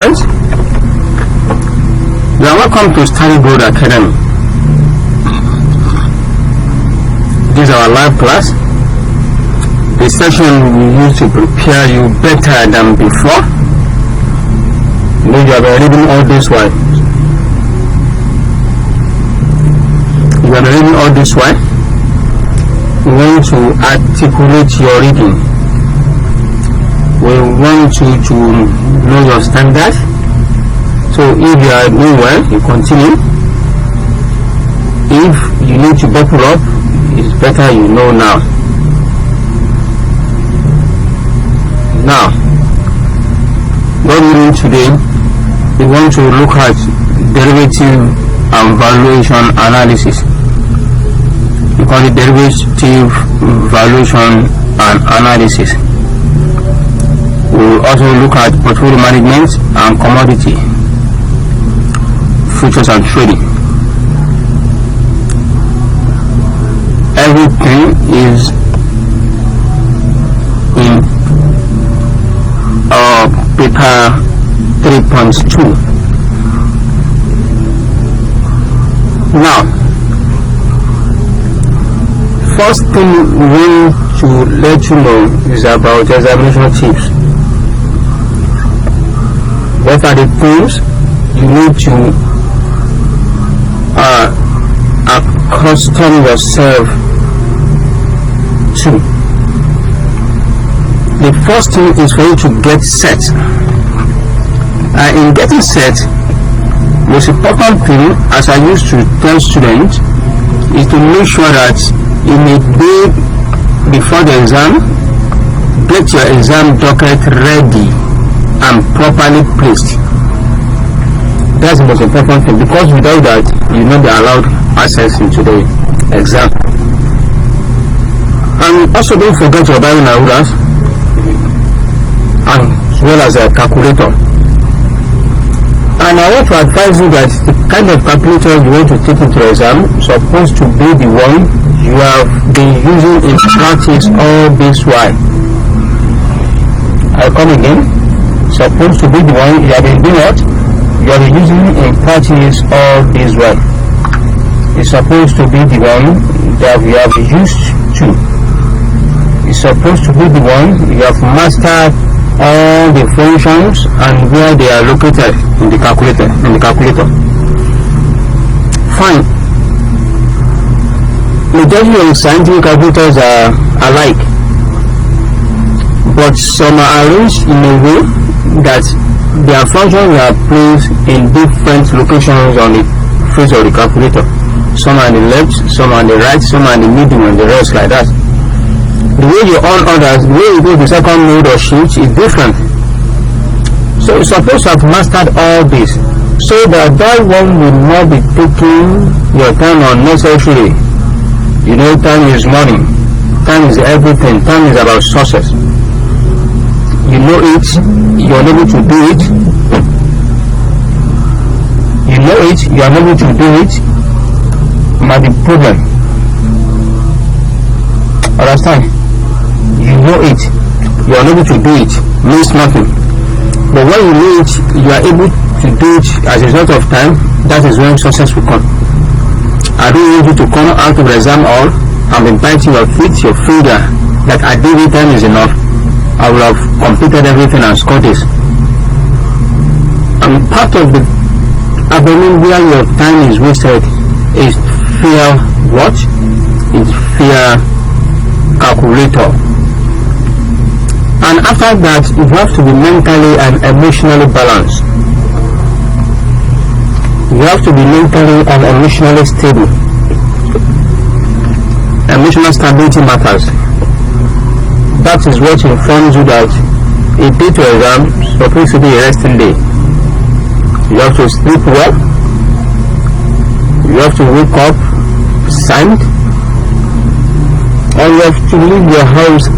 You are welcome to Starry Academy. This is our live class. The session we use to prepare you better than before. You know you have been reading all this while. You have been reading all this while. We want to articulate your reading. We want you to know your standard. So if you are doing well, you continue. If you need to buckle up, it's better you know now. Now, what we do today, we want to look at derivative and valuation analysis. We call it derivative valuation and analysis. We will also look at portfolio management and commodity, futures and trading. Everything is in paper 3.2. Now, first thing we want to let you know is about examination tips. What are the things you need to accustom yourself to? The first thing is for you to get set. In getting set, the most important thing, as I used to tell students, is to make sure that in a day before the exam, get your exam docket ready and properly placed. That's the most important thing, because without that, you will not be allowed access into the exam. And also don't forget your Bible and rulers, as well as a calculator. And I want to advise you that the kind of calculator you want to take into the exam is supposed to be the one you have been using in practice all this while. I'll come again. Supposed to be the one you have been doing what? You have been using in practice all this while. It's supposed to be the one that you have used to. It's supposed to be the one you have mastered all the functions and where they are located in the calculator. Fine. Majority of scientific calculators are alike, but some are arranged in a way that their functions are placed in different locations on the face of the calculator. Some are on the left, some are on the right, some are in the middle, and the rest like that. The way you on others, the way you go to the second mode or shift is different. So you're supposed to have mastered all this, so that one will not be taking your time unnecessarily. You know, time is money, time is everything, time is about success. You know it, you are able to do it. You know it, you are able to do it. Might be problem. Understand? You know it, you are able to do it. Means nothing. But when you know it, you are able to do it as a result of time. That is when success will come. I don't want you to come out of the exam hall and be biting your feet, your finger, that I did it, time is enough. I will have completed everything and scored this. And part of the abdomen where your time is wasted is fear what? It's fear calculator. And after that, you have to be mentally and emotionally balanced. You have to be mentally and emotionally stable. Emotional stability matters. That is what informs you that a day to exam is supposed to be a resting day. You have to sleep well. You have to wake up sound. And you have to leave your house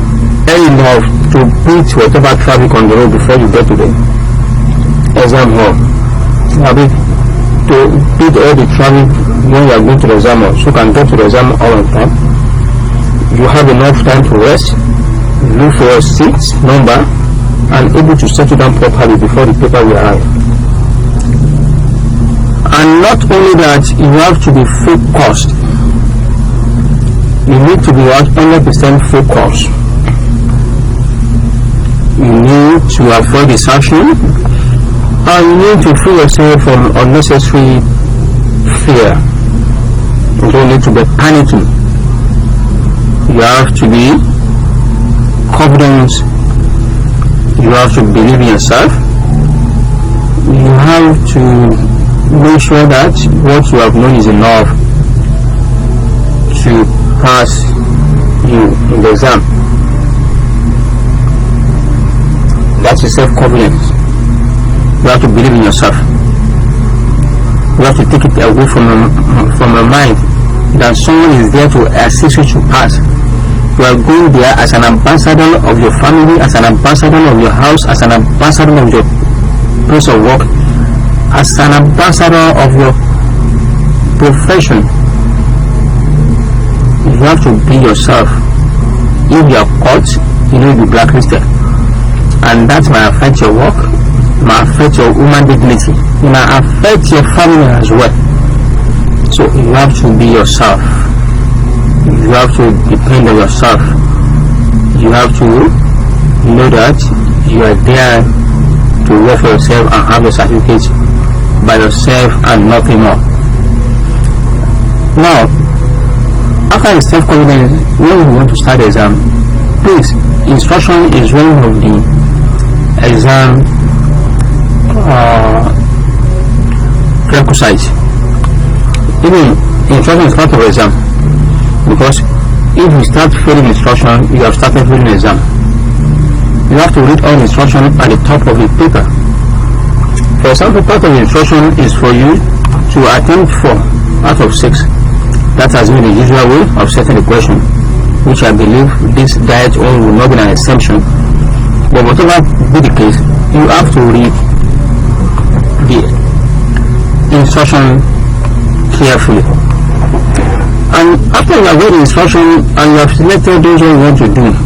early enough to beat whatever traffic on the road before you get to the exam hall. You have to beat all the traffic when you are going to the exam hall, so you can get to the exam hall on time. You have enough time to rest. Look for your seat number and able to settle down properly before the paper will arrive. And not only that, you have to be focused. You need to be 100% focused. You need to avoid distraction, and you need to free yourself from unnecessary fear. You don't need to be panicking. You have to be confident. You have to believe in yourself. You have to make sure that what you have known is enough to pass you in the exam. That's your self-confidence. You have to believe in yourself. You have to take it away from your mind that someone is there to assist you to pass. You are going there as an ambassador of your family, as an ambassador of your house, as an ambassador of your place of work, as an ambassador of your profession. You have to be yourself. If you are caught, you will be blacklisted, and that might affect your work, might affect your human dignity, it might affect your family as well. So you have to be yourself. You have to depend on yourself. You have to know that you are there to work for yourself and have your certificate by yourself and nothing more. Now, after the self-confidence, when you want to start the exam, please, instruction is one of the exam prerequisites. Even instruction is part of the exam, because if you start failing instruction, you have started failing the exam. You have to read all the instruction at the top of the paper. For example, part of the instruction is for you to attempt 4 out of 6. That has been the usual way of setting the question, which I believe this diet will not be an exemption. But whatever be the case, you have to read the instruction carefully. And after you have read the instruction and you have selected those you want to do,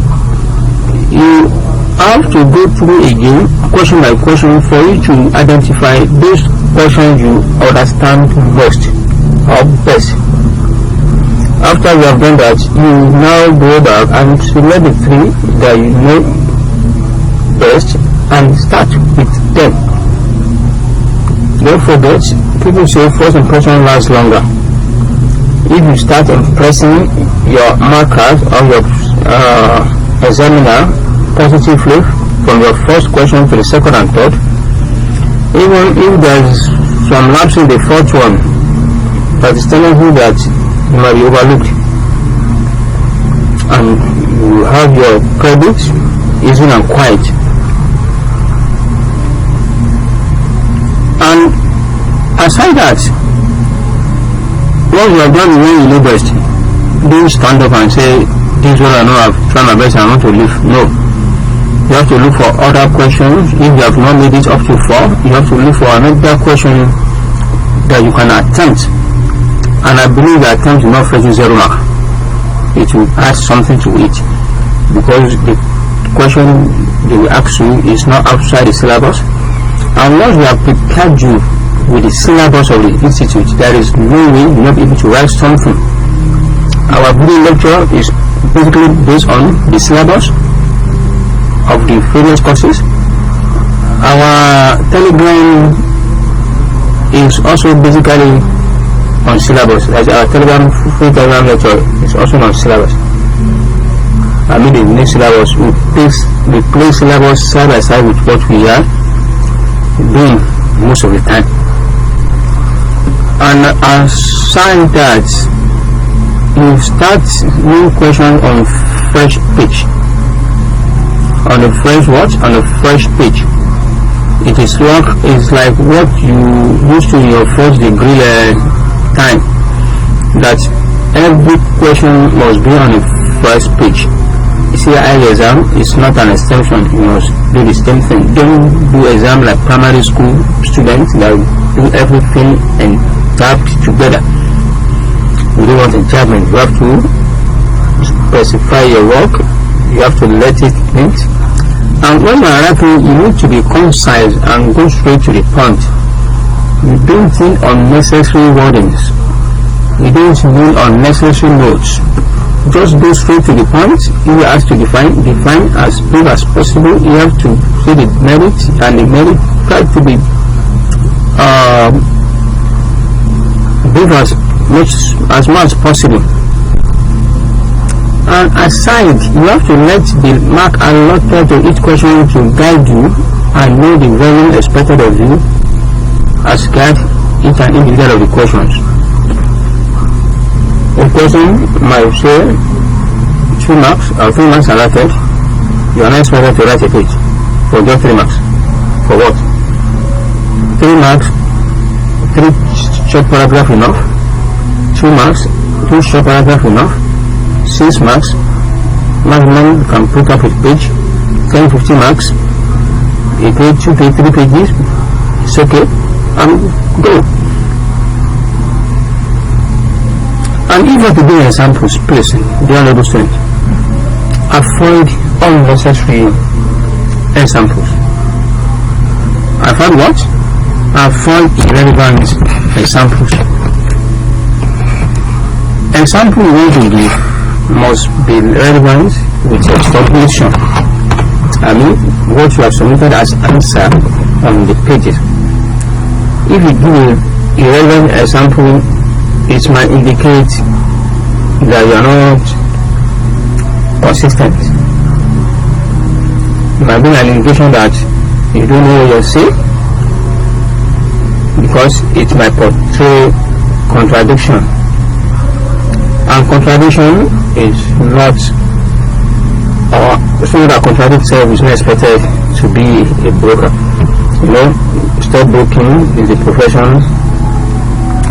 you have to go through again, question by question, for you to identify those questions you understand most or best. After you have done that, you now go back and select the 3 that you know best and start with them. Don't forget, people say first impression lasts longer. If you start impressing your markers or your examiner positively from your first question to the second and third, even if there is some lapse in the fourth one, that is telling you that you might be overlooked, and you have your credit easy and quiet. And aside that, what you have done when you know best, don't stand up and say, this is what I know, I've tried my best, I want to leave. No. You have to look for other questions. If you have not made it up to 4, you have to look for another question that you can attempt. And I believe that attempt will not fetch you 0 mark. It will add something to it, because the question they will ask you is not outside the syllabus. And once we have prepared you with the syllabus of the institute, there is no way you're not able to write something. Our video lecture is basically based on the syllabus of the various courses. Our Telegram is also basically on syllabus. As our free Telegram lecture is also on syllabus. I mean, the new syllabus, we place syllabus side by side with what we are doing most of the time. And aside that, you start new question on fresh page. On the fresh what? On the fresh page. It is like what you used to in your first degree time, that every question must be on the first page. CIS exam is not an extension. You must do the same thing. Don't do exam like primary school students that do everything and tap together. You don't want enchantment. You have to specify your work. You have to let it hint, And when you are writing, you need to be concise and go straight to the point. You don't need unnecessary wordings. You don't need unnecessary notes. Just go straight to the point. You have to define as brief as possible. You have to say the merit, and the merit try to be brief as much as possible. And aside, you have to let the mark allotted to each question to guide you and know the volume expected of you as guide each and individual of the questions. A question might say 2 marks or 3 marks allotted. You are not expected to write a page for just 3 marks. For what? 3 marks, 3 short paragraph enough? 2 marks, 2 short paragraph enough? 6 marks, maximum you can put up a page. 10, 15 marks, a page, 2 pages, 3 pages, it's okay, and go. And if you have to do examples, please, dear level students, avoid unnecessary examples. Avoid what? Avoid irrelevant examples. Example you want to give must be relevant with your submission. I mean, what you have submitted as answer on the pages. If you give an irrelevant example, it might indicate that you are not consistent. It might be an indication that you don't know what you're saying, because it might portray contradiction. And contradiction is not, or something that contradicts itself is not expected to be a broker. You know, stockbroking is a profession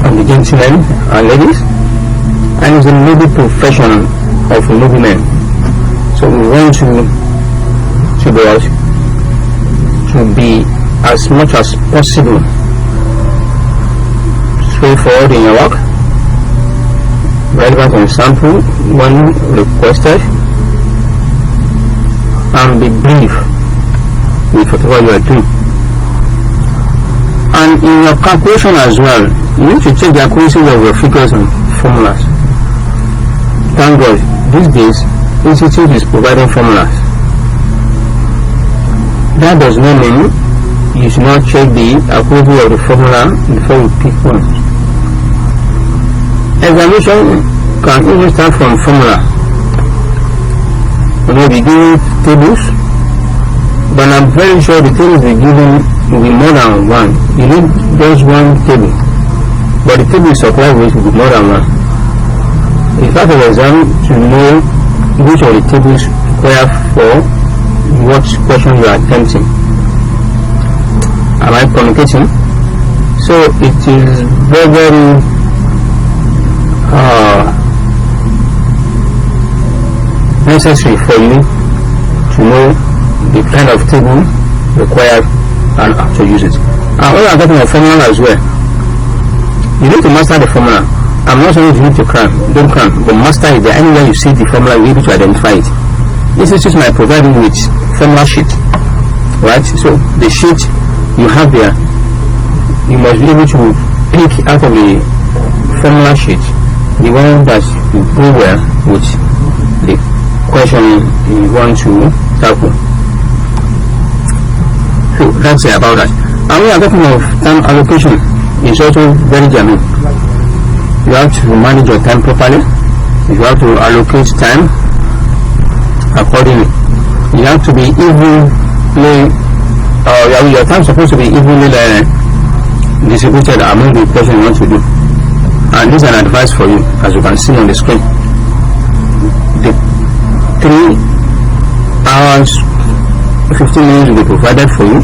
of the gentlemen and ladies, and it's a noble profession of noblemen. So we want to be as much as possible straightforward in your work, relevant example when requested, and be brief with whatever you are doing. And in your calculation as well, you need to check the accuracy of your figures and formulas. Thank God, these days, Institute is providing formulas. That does not mean you should not check the accuracy of the formula before you pick one. Examination can even start from formula. You may be given tables, but I'm very sure the tables will be given will be more than one. You need just one table, but the table supplied with will be more than one. It's part of the exam to know which of the tables required for what question you are attempting. Am I communicating? So it is very, very necessary for you to know the kind of table required and how to use it. And when you are talking about formula as well, you need to master the formula. I'm not saying you need to cram, don't cram, but master it. Anywhere you see the formula, you'll be able to identify it. This is just my providing with formula sheet, right? So the sheet you have there, you must be able to pick out of the formula sheet the one that will go well with the question you want to tackle. So that's it about that. And we are talking of time allocation. It's also very germane. You have to manage your time properly. You have to allocate time accordingly. You have to be evenly, your time is supposed to be evenly distributed among the questions you want to do. And this is an advice for you, as you can see on the screen. The 3 hours 15 minutes will be provided for you,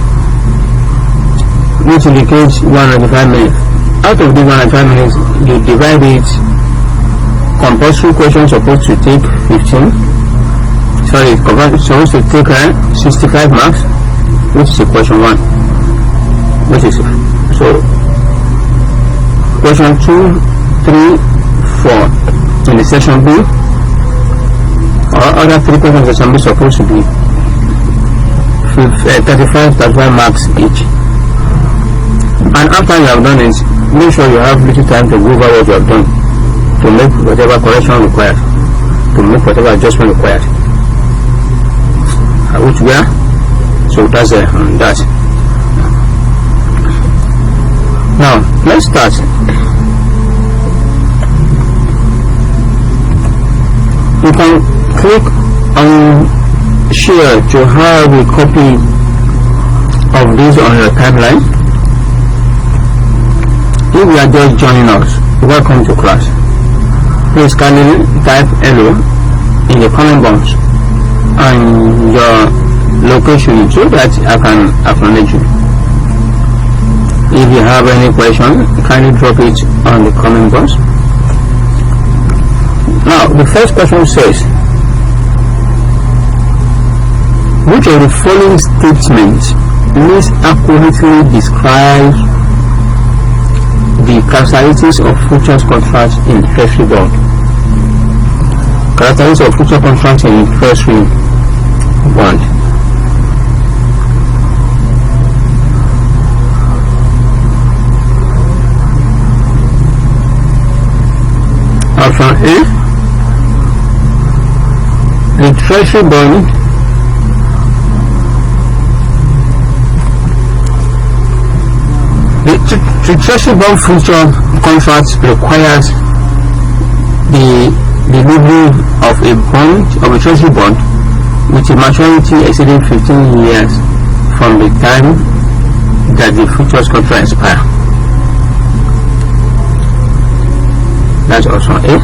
which indicates 195 minutes. Out of the 195 minutes, you divide it. Compulsory questions supposed to take 15. Sorry, supposed to take 65 marks, which is question 1. Which is so question 2, 3, 4 in the section B, or other 3 questions that are supposed to be 35 marks each. And after you have done it, make sure you have little time to go over what you have done, to make whatever correction required, to make whatever adjustment required. Which we are. So that's that. Now let's start. You can click on share to have a copy of this on your timeline. If you are just joining us, welcome to class. Please kindly type hello in the comment box and your location so that I can acknowledge you. If you have any question, kindly drop it on the comment box. Now the first question says, which of the following statements most accurately describes the characteristics of futures contracts in treasury bond? Characteristics of future contracts in treasury bond. Option A, the treasury bond the treasury bond future contract requires the delivery of a bond, of a treasury bond with a maturity exceeding 15 years from the time that the futures contract expires. That's option A.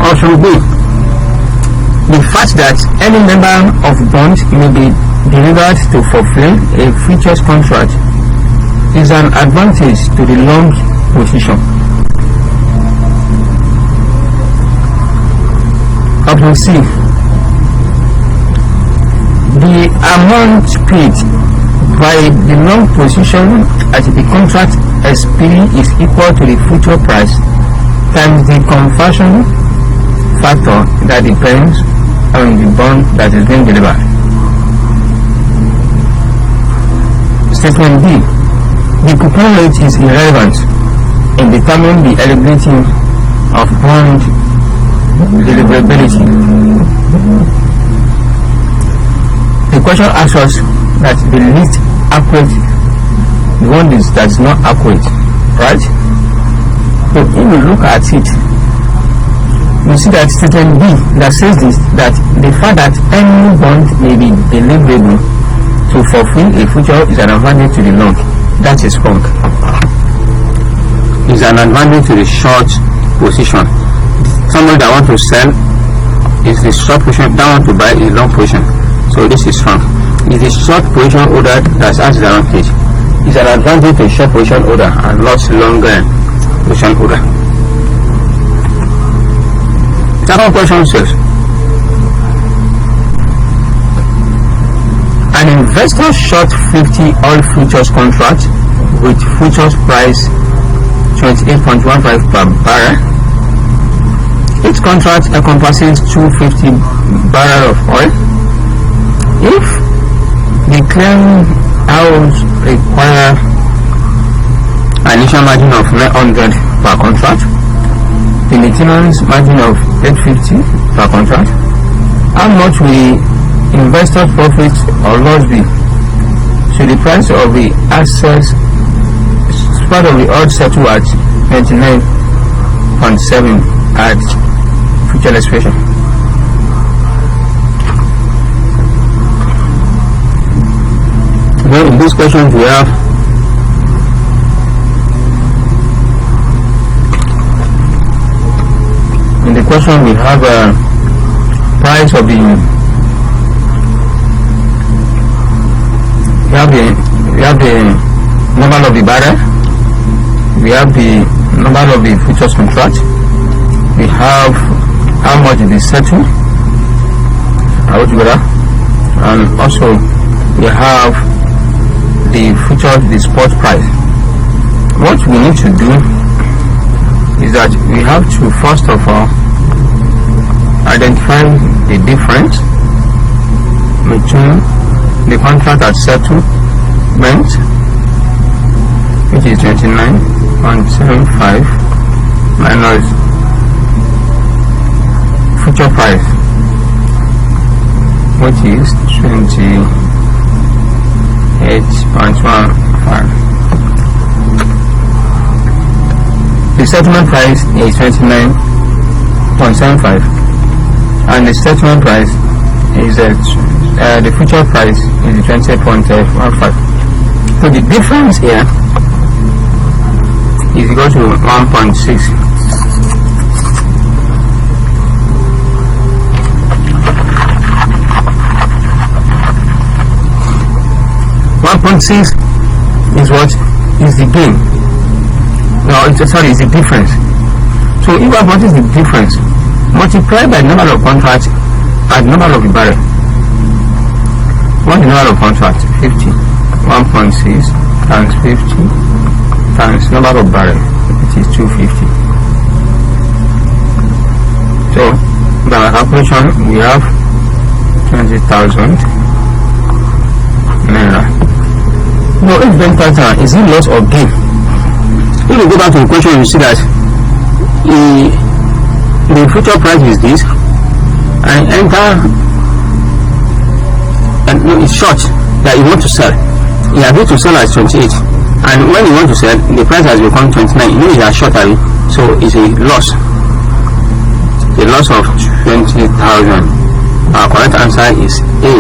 Option B, the fact that any member of bond may be delivered to fulfill a futures contract is an advantage to the long position. Option C, the amount paid by the long position at the contract expiry is equal to the future price times the conversion factor that depends on the bond that is being delivered. Statement B, the coupon rate is irrelevant in determining the eligibility of bond deliverability. The question asks us that the least accurate, the one that's not accurate, right? So if we look at it, we see that statement B that says this, that the fact that any bond may be deliverable to fulfill a future is an advantage to the long. That is wrong. Is an advantage to the short position. Somebody that want to sell is the short position, that want to buy is long position. So this is wrong. It's the short position order that has the advantage. It's an advantage to short position order and not longer position order. Second question says, an investor short 50 oil futures contract with futures price 28.15 per barrel. Each contract encompasses 250 barrels of oil. If the clearing house require an initial margin of 900 per contract, the maintenance margin of 850 per contract, how much will investor profit or loss be? So the price of the assets, part of the odd settle at 99.7 at future expression. Well, in this question we have price of the we have the number of the barrel, we have the number of the futures contract, we have how much it is settled altogether, and also we have the futures, the spot price. What we need to do is that we have to first of all identify the difference between the contract at settlement, which is 29.75 minus future price, which is 28.15. The settlement price is 29.75 and the settlement price is the future price is 20.15. So the difference here is equal to 1.6. Is what is the gain? No, it's the difference. So if what is the difference? Multiply by number of contracts at number of the barrel. What is the number of contracts? 50. 1.6 times 50 times number of barrel, which is 250. So by my calculation, we have 20,000 naira. No, if 20,000 is it loss or gain? If you go back to the question, you see that the future price is this, and enter, and no, it's short that you want to sell. You are going to sell at 28, and when you want to sell, the price has become 29. You know you are short, so it's a loss. A loss of 20,000. Our correct answer is A.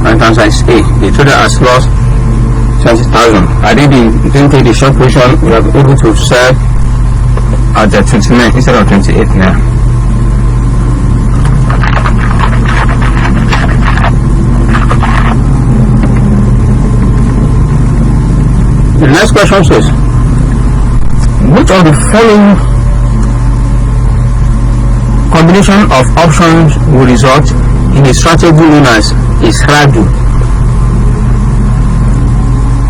Correct answer is A. The trader has lost 20,000. I didn't take the short position. We are able to sell at the 29 instead of 28 now. The next question says, which of the following combination of options will result in a strategy known as a strategy?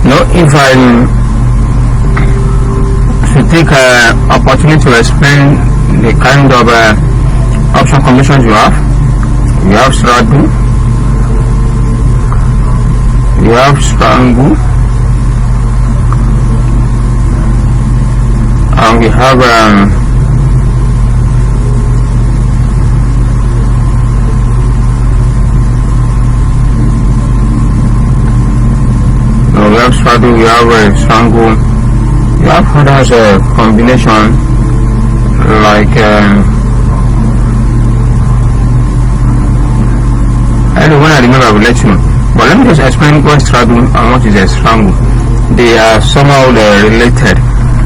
Now, if I should take an opportunity to explain the kind of option combinations you have strategy, we have strangle, and we have strategy, we have strangle, we have others combination like when I remember I will let you know. But let me just explain what strategy and what is a strangle. They are somehow related.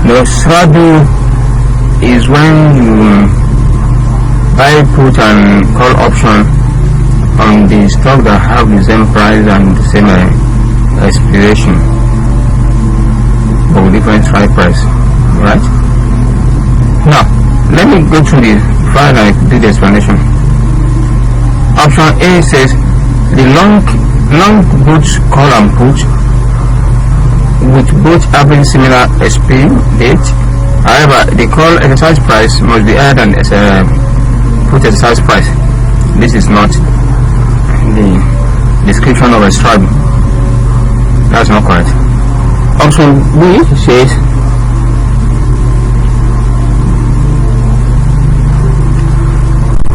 The strategy is when you buy, put and call option on the stock that have the same price and the same expiration, but with different strike price, right? Now, let me go through the file and do the explanation. Option A says the long boots call and put with both having similar SP date. However, the call exercise price must be higher than put exercise price. This is not the description of a strategy. That's not correct. Option B says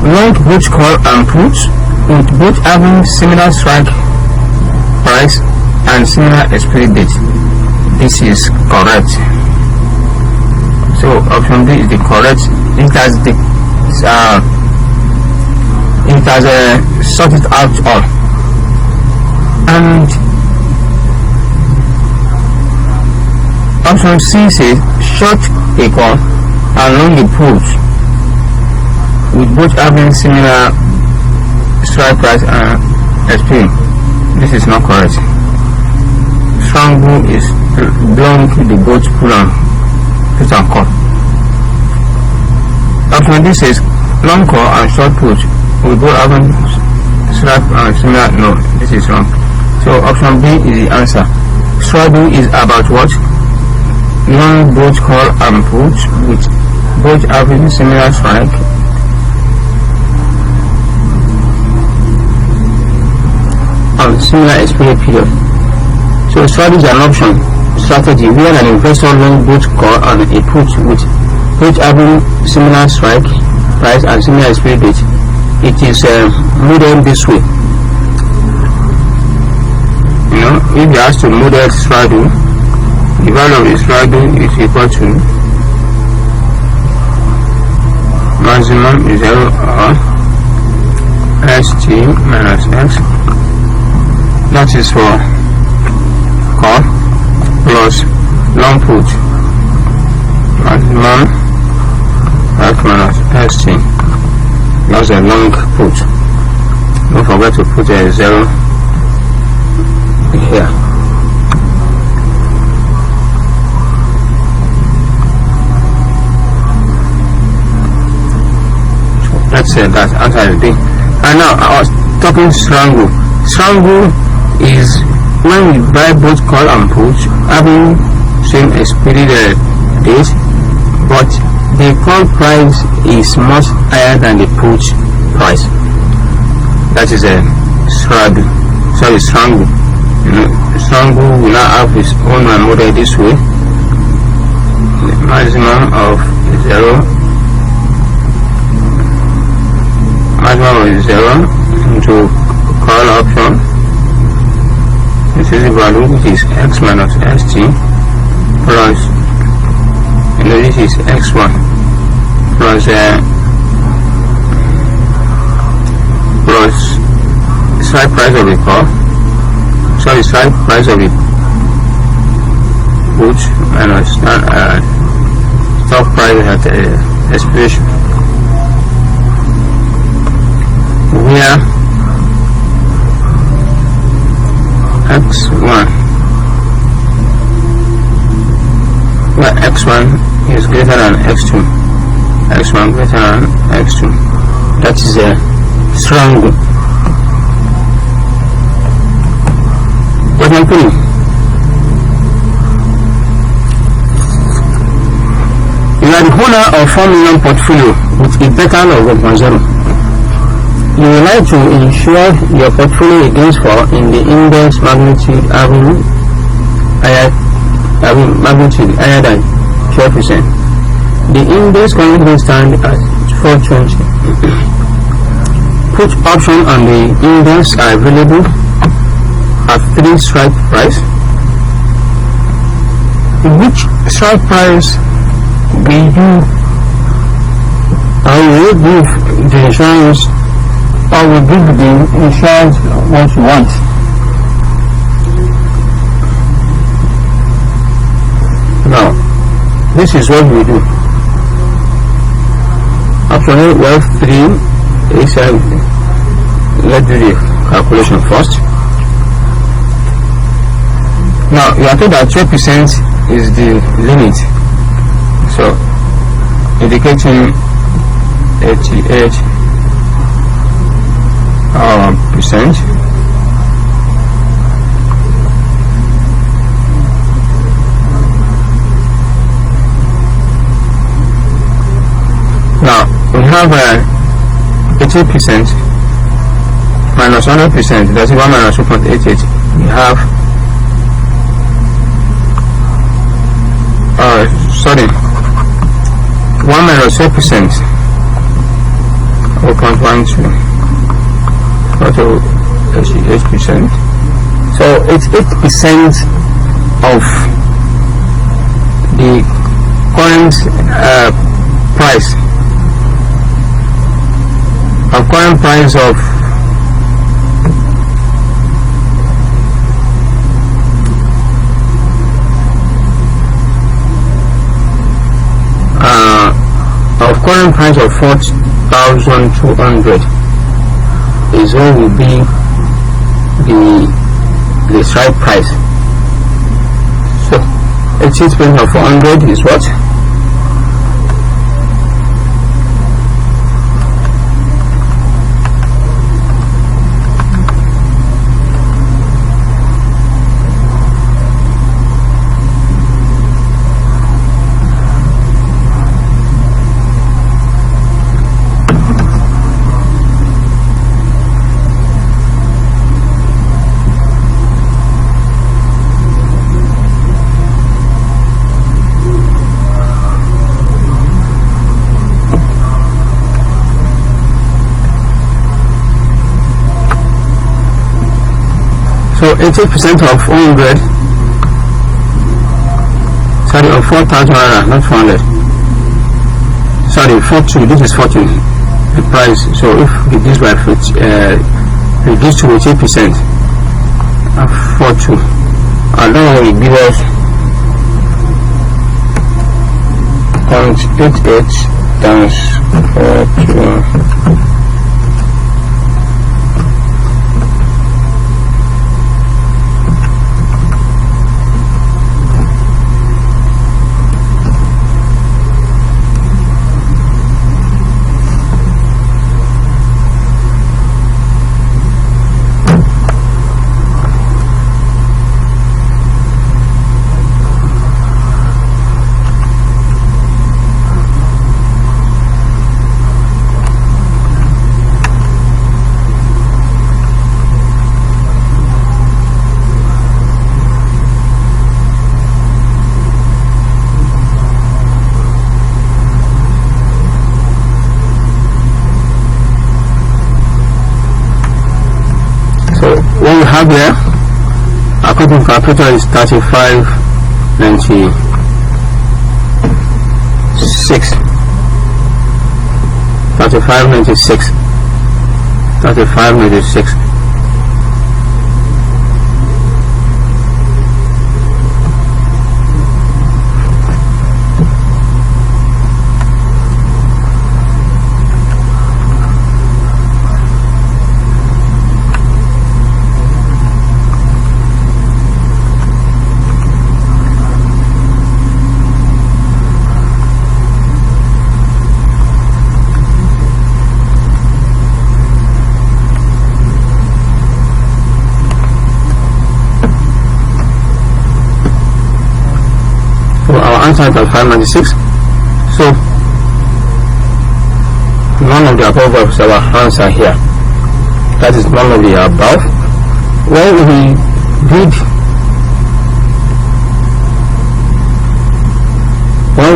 long boots call and put with both having similar strike price and similar expiry date. This is correct. So option B is the correct. It has sorted out all. And option C says short a call and long a put with both having similar strike price and expiry. This is not correct. Strangle is long the both pull and put and call. Option D says long call and short put with both having strike and similar. No, this is wrong. So option B is the answer. Strangle is about what? Long both call and put with both having similar strike on similar expiry period. So strategy is an option strategy where an investor long both call and a put with each having similar strike price and similar expiry date. It is modeled this way. If you ask to model straddle, the value of the straddle is equal to maximum is 0 or st minus x. That is for call plus long put maximum x minus st. That's a long put. Don't forget to put a 0 here. So let's say that answer is B. And now I was talking strangle. Strangle is when we buy both call and put having same expiry date, but the call price is much higher than the put price. That is a strangle. Sorry, strangle. Strangle will now have its own model this way. The maximum of 0, maximum of 0 into call option. This is the value which is x minus st plus, this is x1 plus plus strike price of the call. Sorry, strike price of the put minus stock price at expiration. Where x1 is greater than x2, x1 greater than x2. That is a strangle. What I'm putting? You are the owner of 4 million portfolio with a beta of 1.0. You would like to insure your portfolio against fall in the index magnitude having magnitude higher than 12%. The index currently stands at 420. Put option on the index are available at 3 strike price. Which strike price will you give the insurance, or will give the insurance what you want? Now, this is what we do. Option we have 3 is let's do the calculation first. Now you are told that 12% is the limit, so indicating 88 percent. Now we have 80% minus 100%. That's 1 minus 2.88. We have 1 minus 4%, 0.12, total 88%. So it's 8% of the current price. Of current price of current price of 4,200 is what will be the strike price. So 80% of 400 is what? So 80% of 100, sorry, of 4,000 naira, not 400. Sorry, 42. This is 40. The price. So if reduced by reduced to 80%, 42. And then we give us 0.88 times 42. What we have here, according to calculator, is 3596. 3596. 3596. Answer is 596. So none of the above is our answer here. That is none of the above. When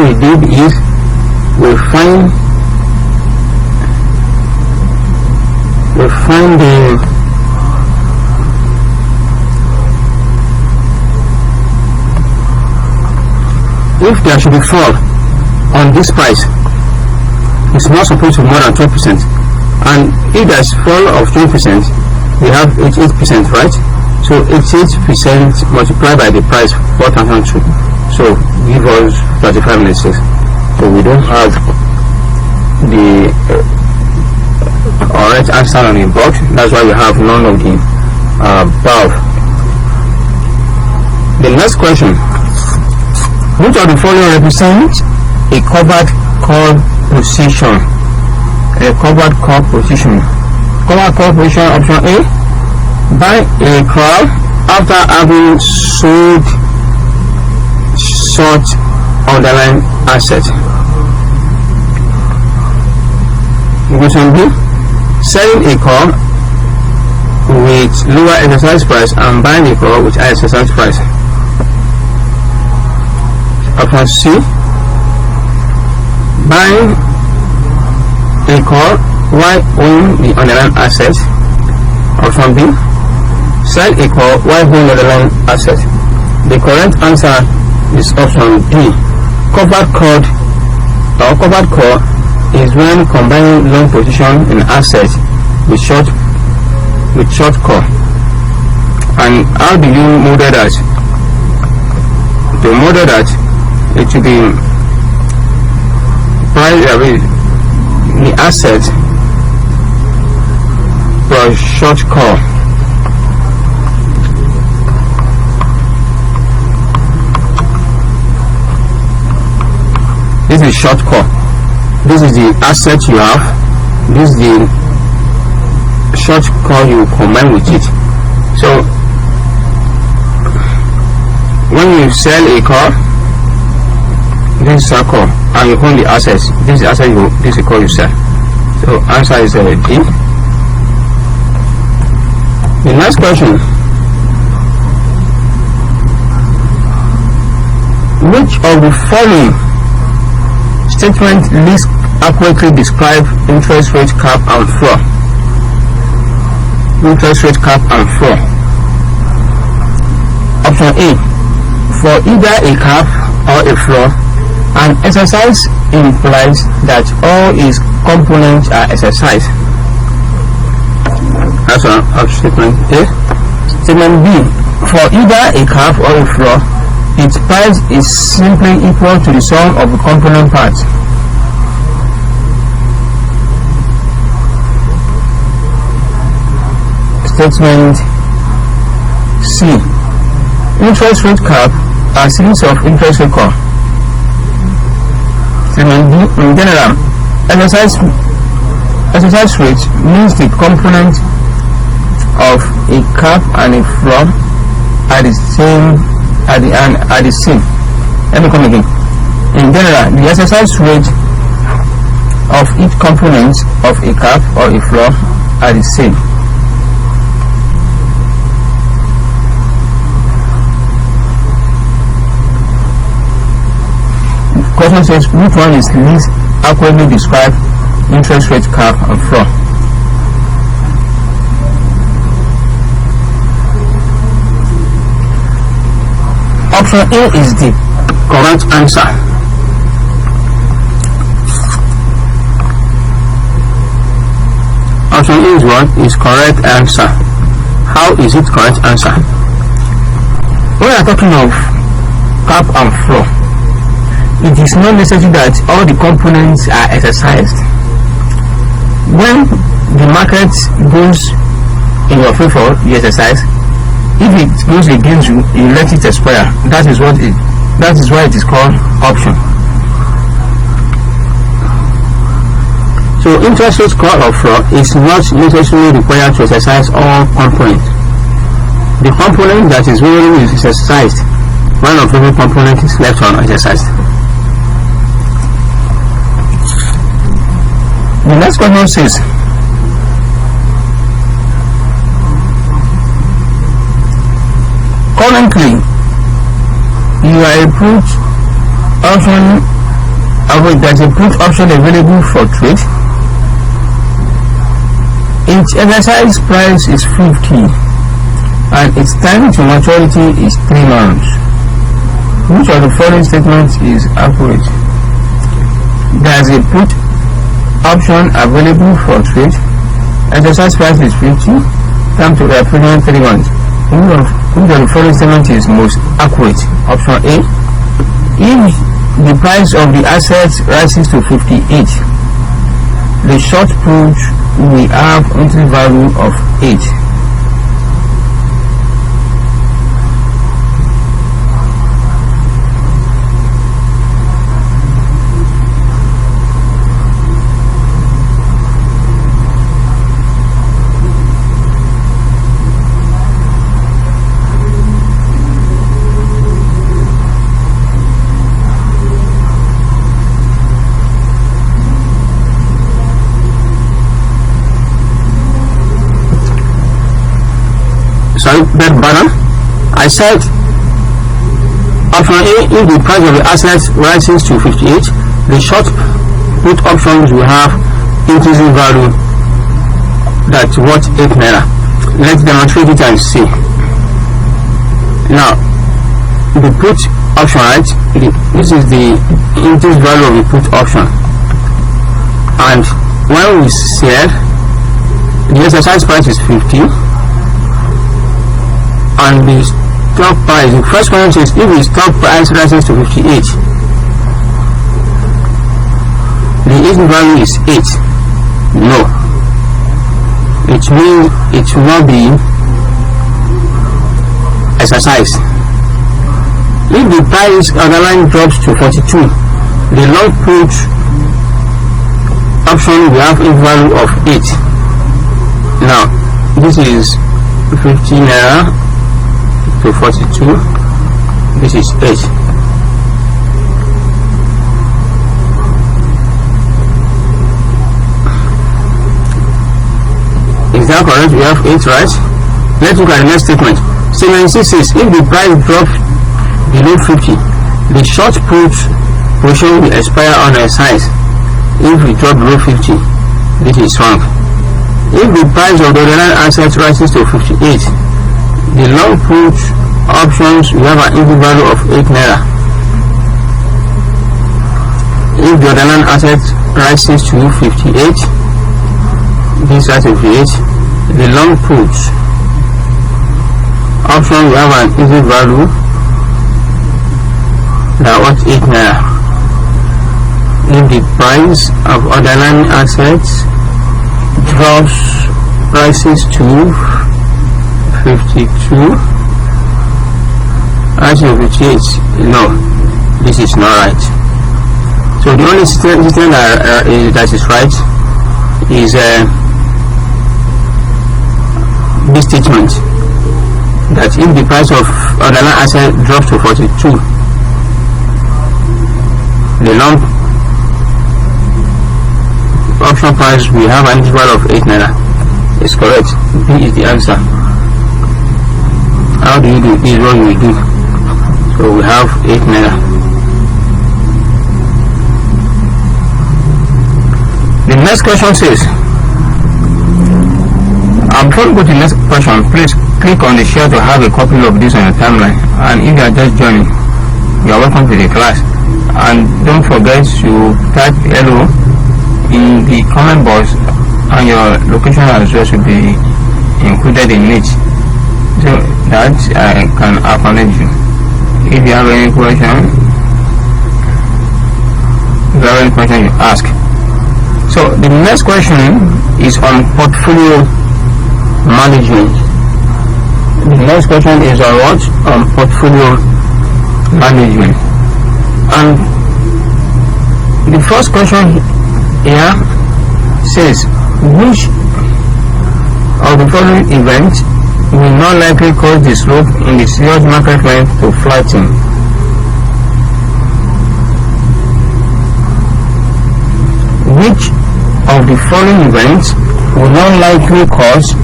we did is we find the if there should be fall on this price, it's not supposed to be more than 12%. And if there's fall of 20%, we have 88%, right? So 88% multiplied by the price 4,002. So give us 3596. So we don't have the correct answer on the box. That's why we have none of the above. The next question. Which of the following represents a covered call position? A covered call position. Covered call position, option A. Buy a call after having sold short underlying asset. Option B. Selling a call with lower exercise price and buying a call with higher exercise price. Option C. Buying a call while owning the underlying asset. Option B. Sell a call while owning the underlying asset. The correct answer is option D. Covered call is when combining long position in asset with short call. And how do you model that? To model that, it should be the asset plus short call. This is short call. This is the asset you have. This is the short call you combine with it. So when you sell a car, this is a call, and you own the assets. This is the asset this is a call you sell. So answer is D. The next question. Which of the following statement least accurately describe interest rate cap and floor? Interest rate cap and floor. Option A, for either a cap or a floor, an exercise implies that all its components are exercised. That's one of statement A. Statement B, for either a cap or a floor, its price is simply equal to the sum of the component parts. Statement C, interest rate cap are series of interest rate curve. Statement D, in general, exercise rate means the component of a cap and a floor are the same. Let me come again. In general, the exercise rate of each component of a cap or a floor are the same. The question says which one is least accurately describe interest rate cap and floor. Option A is the correct answer. Option A is what is correct answer. How is it correct answer? When we are talking of cap and floor, it is not necessary that all the components are exercised. When the market goes in your favor, you exercise. If it goes against you, you let it expire. That is why it is called option. So interest rate cap or floor is not necessarily required to exercise all components. The component that is varying is exercised. One of every component is left unexercised. The next question says, currently you are a put option, there's a put option available for trade. Its exercise price is 50 and its time to maturity is 3 months. Which of the following statements is accurate? There's a put option available for trade. Exercise price is 50. Time to represent 3 months. Which of the following statement is most accurate? Option A. If the price of the assets rises to 58, the short put will have entry value of 8. That banner, I said option A, if the price of the assets rises to 58, the short put options will have increasing value that's what 8 naira. Let's demonstrate it and see. Now the put option, right? This is the increased value of the put option, and when we said the exercise price is 50 and the stock price, the first one says if the stock price rises to 58, the entry value is 8. No, it means it will not be exercised. If the price of the line drops to 42, the long put option will have a value of 8. Now this is 50 naira to 42, this is 8. Is that correct? We have 8, right? Let's look at the next statement. Statement C says if the price drops below 50, the short put portion will expire on a size. If it drops below 50, this is wrong. If the price of the underlying asset rises to 58, the long put Options, we have an exit value of 8 naira. If the underlying asset rises to 58, this is 58, the long puts. Option, we have an exit value that was 8 naira. If the price of underlying assets rises to 52, as of 58, no, this is not right. So the only system that is right is this statement, that if the price of underlying asset drops to 42, the long option price we have an interval of 8 naira is correct. B is the answer. How do you do this? What you do? So we have 8 naira. The next question says, before we go to the next question, please click on the share to have a copy of this on your timeline. And if you are just joining, you are welcome to the class. And don't forget to type hello in the comment box, and your location address will be included in it, so that I can acknowledge you. If you have any question, you ask. So the next question is on portfolio management. The next question is on what? On portfolio management. And the first question here says, which of the following events will not likely cause the slope in the serious market line to flatten? Which of the following events will not likely cause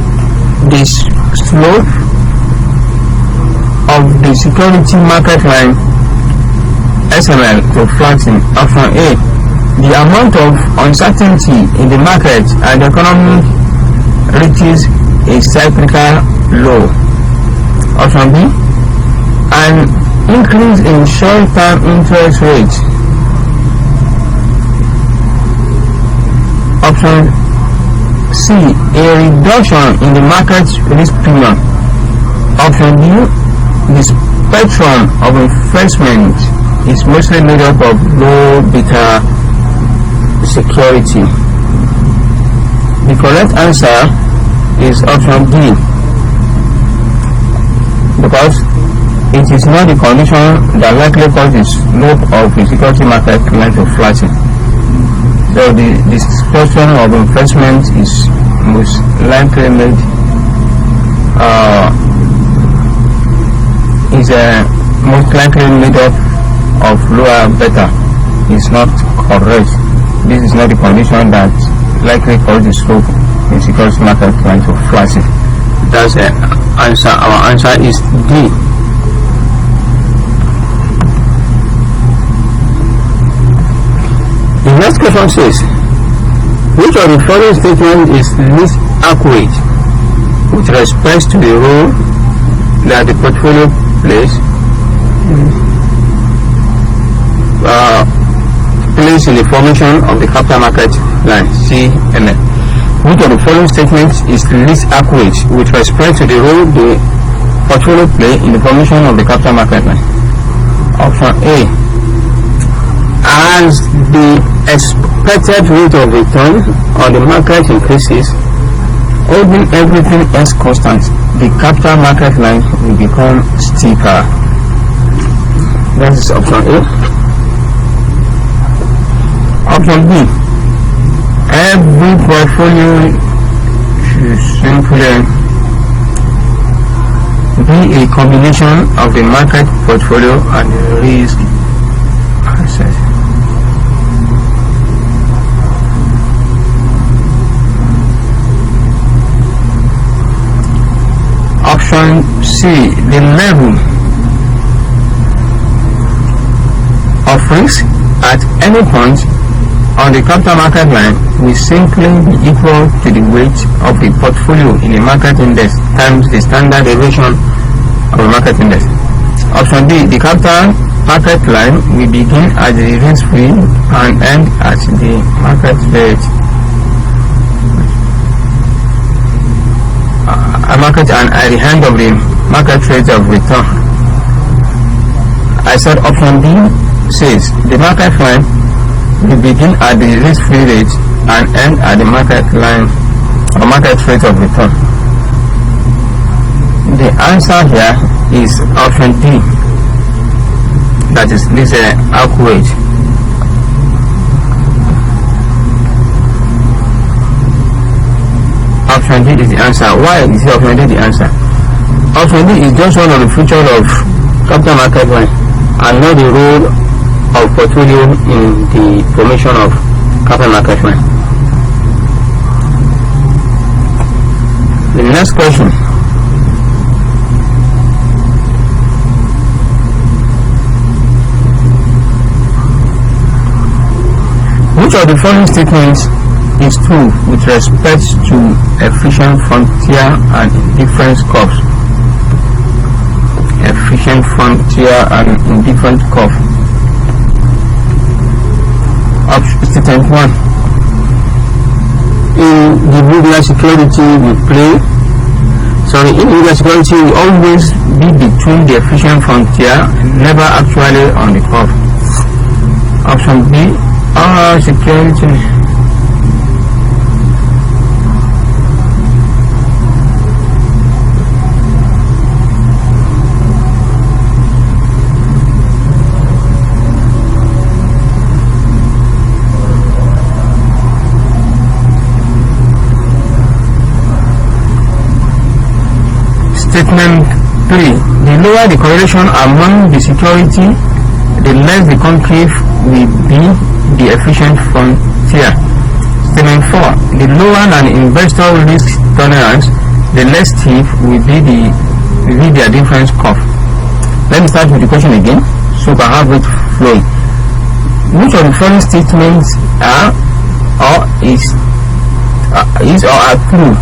the slope of the security market line SML to flatten? Option A, the amount of uncertainty in the market and the economy reaches a cyclical low. Option B, an increase in short-term interest rates. Option C, a reduction in the market risk premium. Option D, the spectrum of investment is mostly made up of low beta security. The correct answer is option D, because it is not the condition that likely causes slope of the security market line to flatten. So the spectrum of investment is most likely made most likely made up of lower beta. Is not correct. This is not the condition that likely causes slope in security market line to flatten. That's the answer. Our answer is D. The next question says, which of the following statements is least accurate with respect to the role that the portfolio plays in the formation of the capital market line CML? Which of the following statements is least accurate with respect to the role the portfolio plays in the formation of the capital market line? Option A, as the expected rate of return on the market increases, holding everything else constant, the capital market line will become steeper. That is option A. Option B, every portfolio should simply be a combination of the market portfolio and the risk asset. Option C, the level of risk at any point on the capital market line will simply be equal to the weight of the portfolio in the market index times the standard deviation of the market index. Option D, the capital market line will begin at the risk-free and end at the market rate. A market and at the end of the market rate of return. I said option B says the market line will begin at the risk-free rate and end at the market line or market rate of return. The answer here is option D. That is accurate. Option D is the answer. Why is option D the answer? Option D is just one of the features of capital market line and not the role of portfolio in the formation of capital market line. The next question. Which of the following statements is true with respect to efficient frontier and indifference curves? Efficient frontier and indifferent curve. Statement 1. In individual security will always be between the efficient frontier, never actually on the curve. Option B, security. Statement 3. The lower the correlation among the security, the less the concave will be the efficient frontier. Statement 4. The lower an investor risk tolerance, the less steep will be their difference curve. Let me start with the question again so we can have it flowing. Which of the following statements are true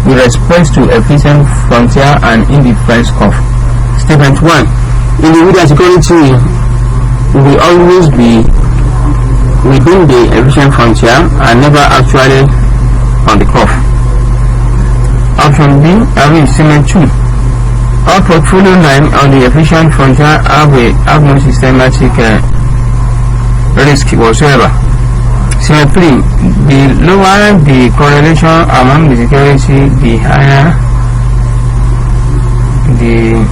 with respect to efficient frontier and indifference curve? Statement 1. Individual security will always be within the efficient frontier and never actually on the curve. Option B, statement 2. All portfolio line on the efficient frontier have no systematic risk whatsoever. Statement 3. The lower the correlation among the security, the higher the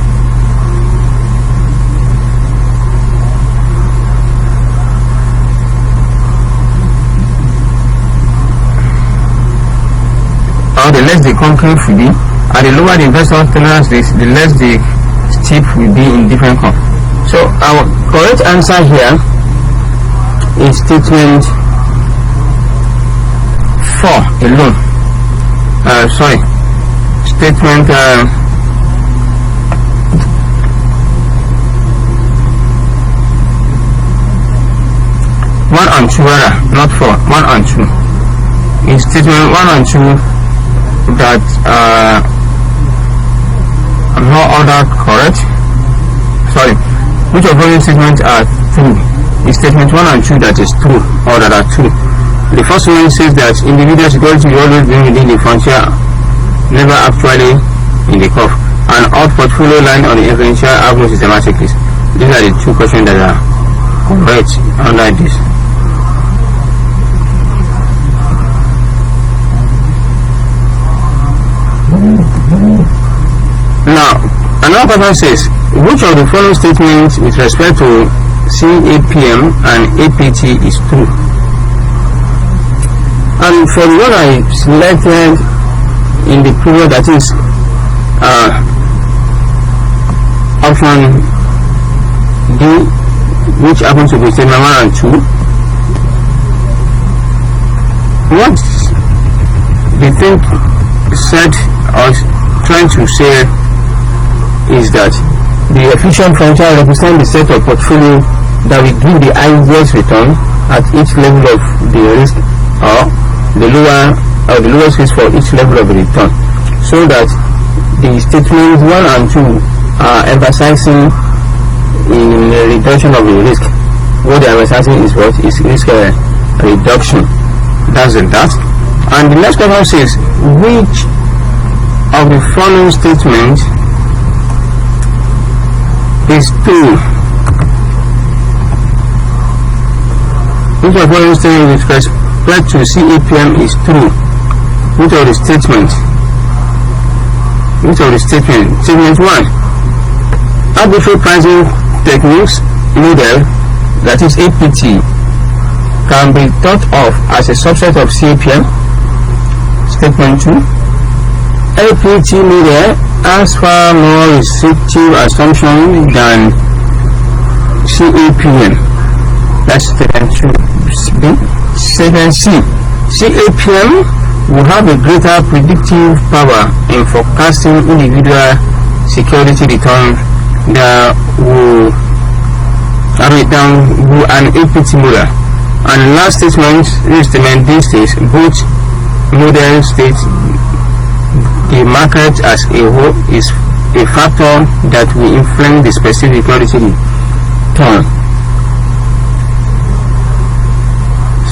less the concave will be, and the lower the investor tolerance risk, the less the steep will be in different curve. So our correct answer here is statement 4 alone. Statement 1 and 2 not 4, 1 and 2. In statement 1 and 2 that no other correct. Which of those statements are true? In statement 1 and 2 that is true or that are true. The first one says that individual security will always be within the frontier, never actually in the curve, and all portfolio line on the differential have no systematic risk. These are the two questions that are correct under this. Now, another person says, which of the following statements with respect to CAPM and APT is true? And for the one I selected in the previous, that is option D, which happens to be statement 1 and 2, what the thing said or trying to say is that the efficient frontier represents the set of portfolio that will give the highest return at each level of the risk, or the lowest risk for each level of the return, so that the statements 1 and 2 are emphasizing in the reduction of the risk. What they are emphasizing is what is risk reduction. That's that. And the next question says, which of the following statements is true? Which of the following statements with respect to CAPM is true? Which of the statements? Statement 1. Arbitrary pricing techniques model, that is APT, can be thought of as a subset of CAPM. Statement 2. APT model has far more restrictive assumptions than CAPM. That's statement 2. Statement C. CAPM will have a greater predictive power in forecasting individual security returns than an APT model. And last statement D states both models state the market as a whole is a factor that will influence the specific security return.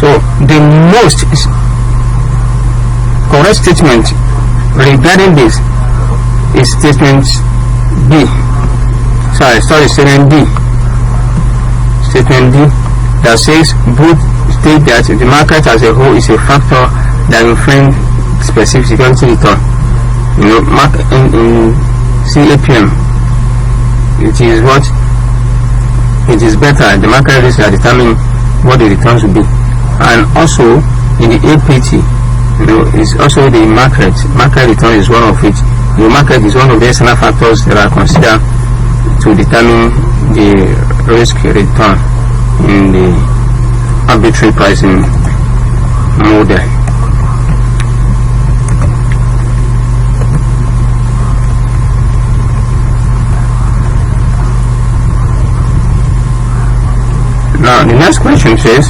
So the most correct statement regarding this is statement D. Statement D. Statement D that says both state that the market as a whole is a factor that influence specific security return. In CAPM, it is better the market risks that determine what the returns will be, and also in the APT, it's also the market return is one of it. The market is one of the external factors that are considered to determine the risk return in the arbitrary pricing model. Now the next question says,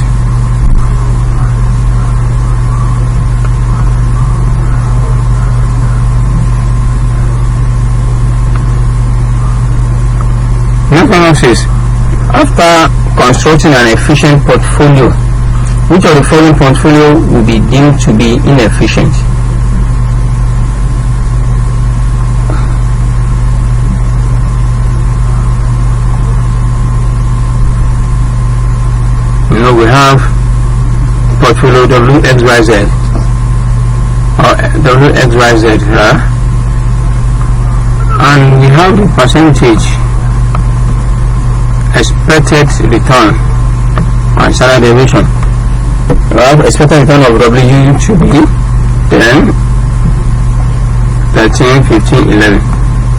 after constructing an efficient portfolio, which of the following portfolio will be deemed to be inefficient? We have portfolio WXYZ or WXYZ here, and we have the percentage expected return and standard deviation. We have expected return of W to be 10, 13, 15, 11.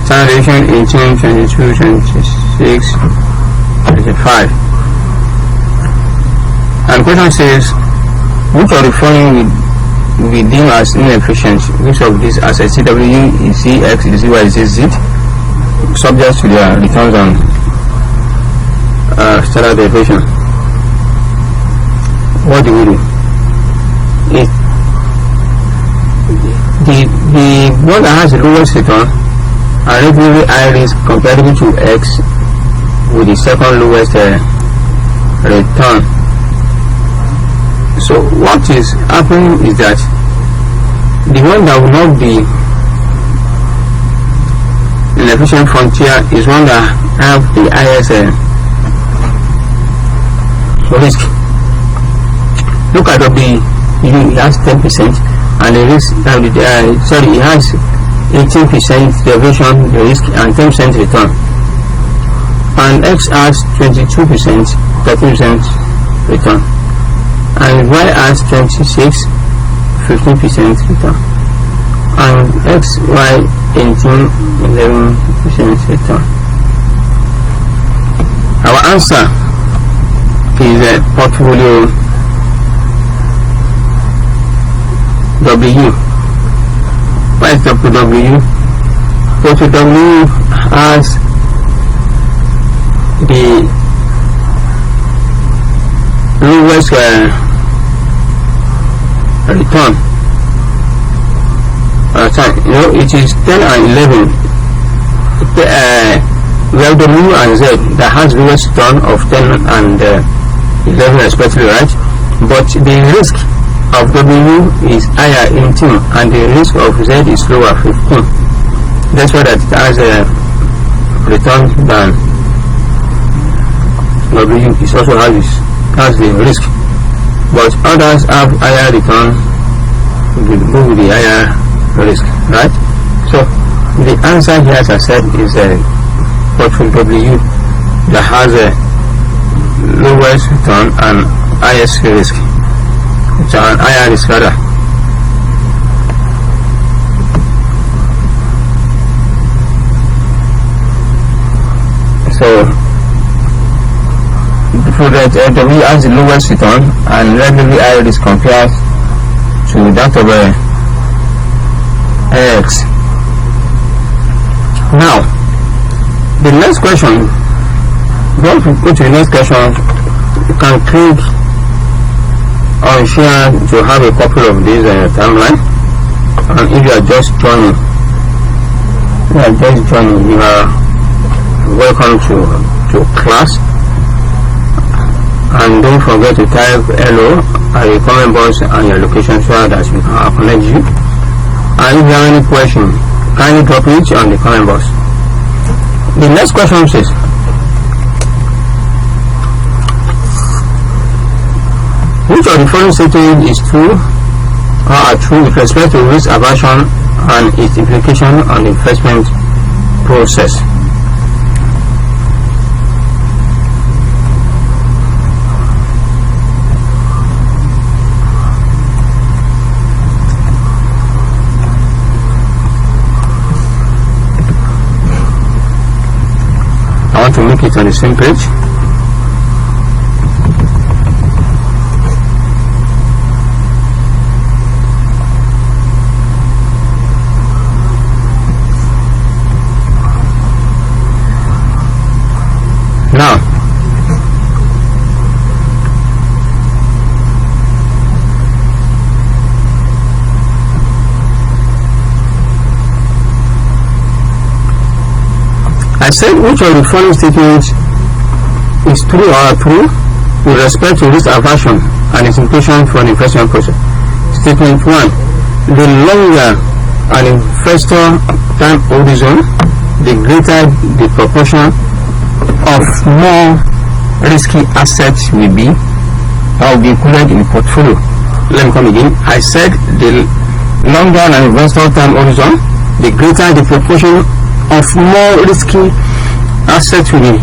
Standard deviation 18, 22, 26, 25. And the question says, which of the following will be deemed as inefficient? Which of these assets, CW, CX, ZY, ZZ, subject to their returns on standard deviation? What do we do? The one that has the lowest return are relatively high risk comparable to X with the second lowest return. So what is happening is that the one that will not be an efficient frontier is one that have the highest risk. Look at it has 10% and the risk it has 18% deviation the risk and 10% return, and X has 22%, 13% return, and Y has 26, 15% return, and XY 18, 11% return. Our answer is a portfolio W. What is W? Portfolio W has the lowest return. It is 10 and 11. we have W and Z that has lowest return of 10 and 11 respectively, right? But the risk of W is higher, 18, and the risk of Z is lower, 15. That's why that it has a return than W. It also has the risk, but others have higher return, go with the higher risk, right? So the answer here, as I said, is a portfolio W that has a lowest return and highest risk. It's an higher risk rather. So that W has the lowest return and relatively high risk compared to that of X. Now, the next question, once we go to the next question, you can click on share to have a couple of these timeline. And if you are just joining, you are welcome to class. And don't forget to type hello at the comment box and your location so that we can connect you. And if you have any question, kindly drop it on the comment box. The next question says, which of the following statements is true or are true with respect to risk aversion and its implication on the investment process? I want to make it on the same page. Now, I said which of the following statements is true or are true with respect to risk aversion and its implication for the investment process. Statement 1. The longer an investor time horizon, the greater the proportion of more risky assets will be included in the portfolio. Let me come again. I said the longer an investor time horizon, the greater the proportion of more risky assets will be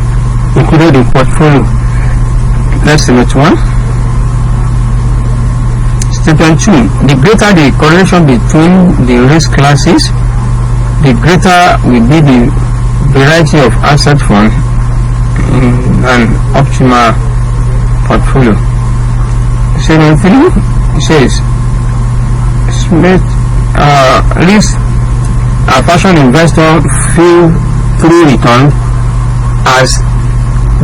included in portfolio. That's statement 1. Statement 2. The greater the correlation between the risk classes, the greater will be the variety of asset fund in an optimal portfolio. Statement 3 says risk aversion investor feel through return as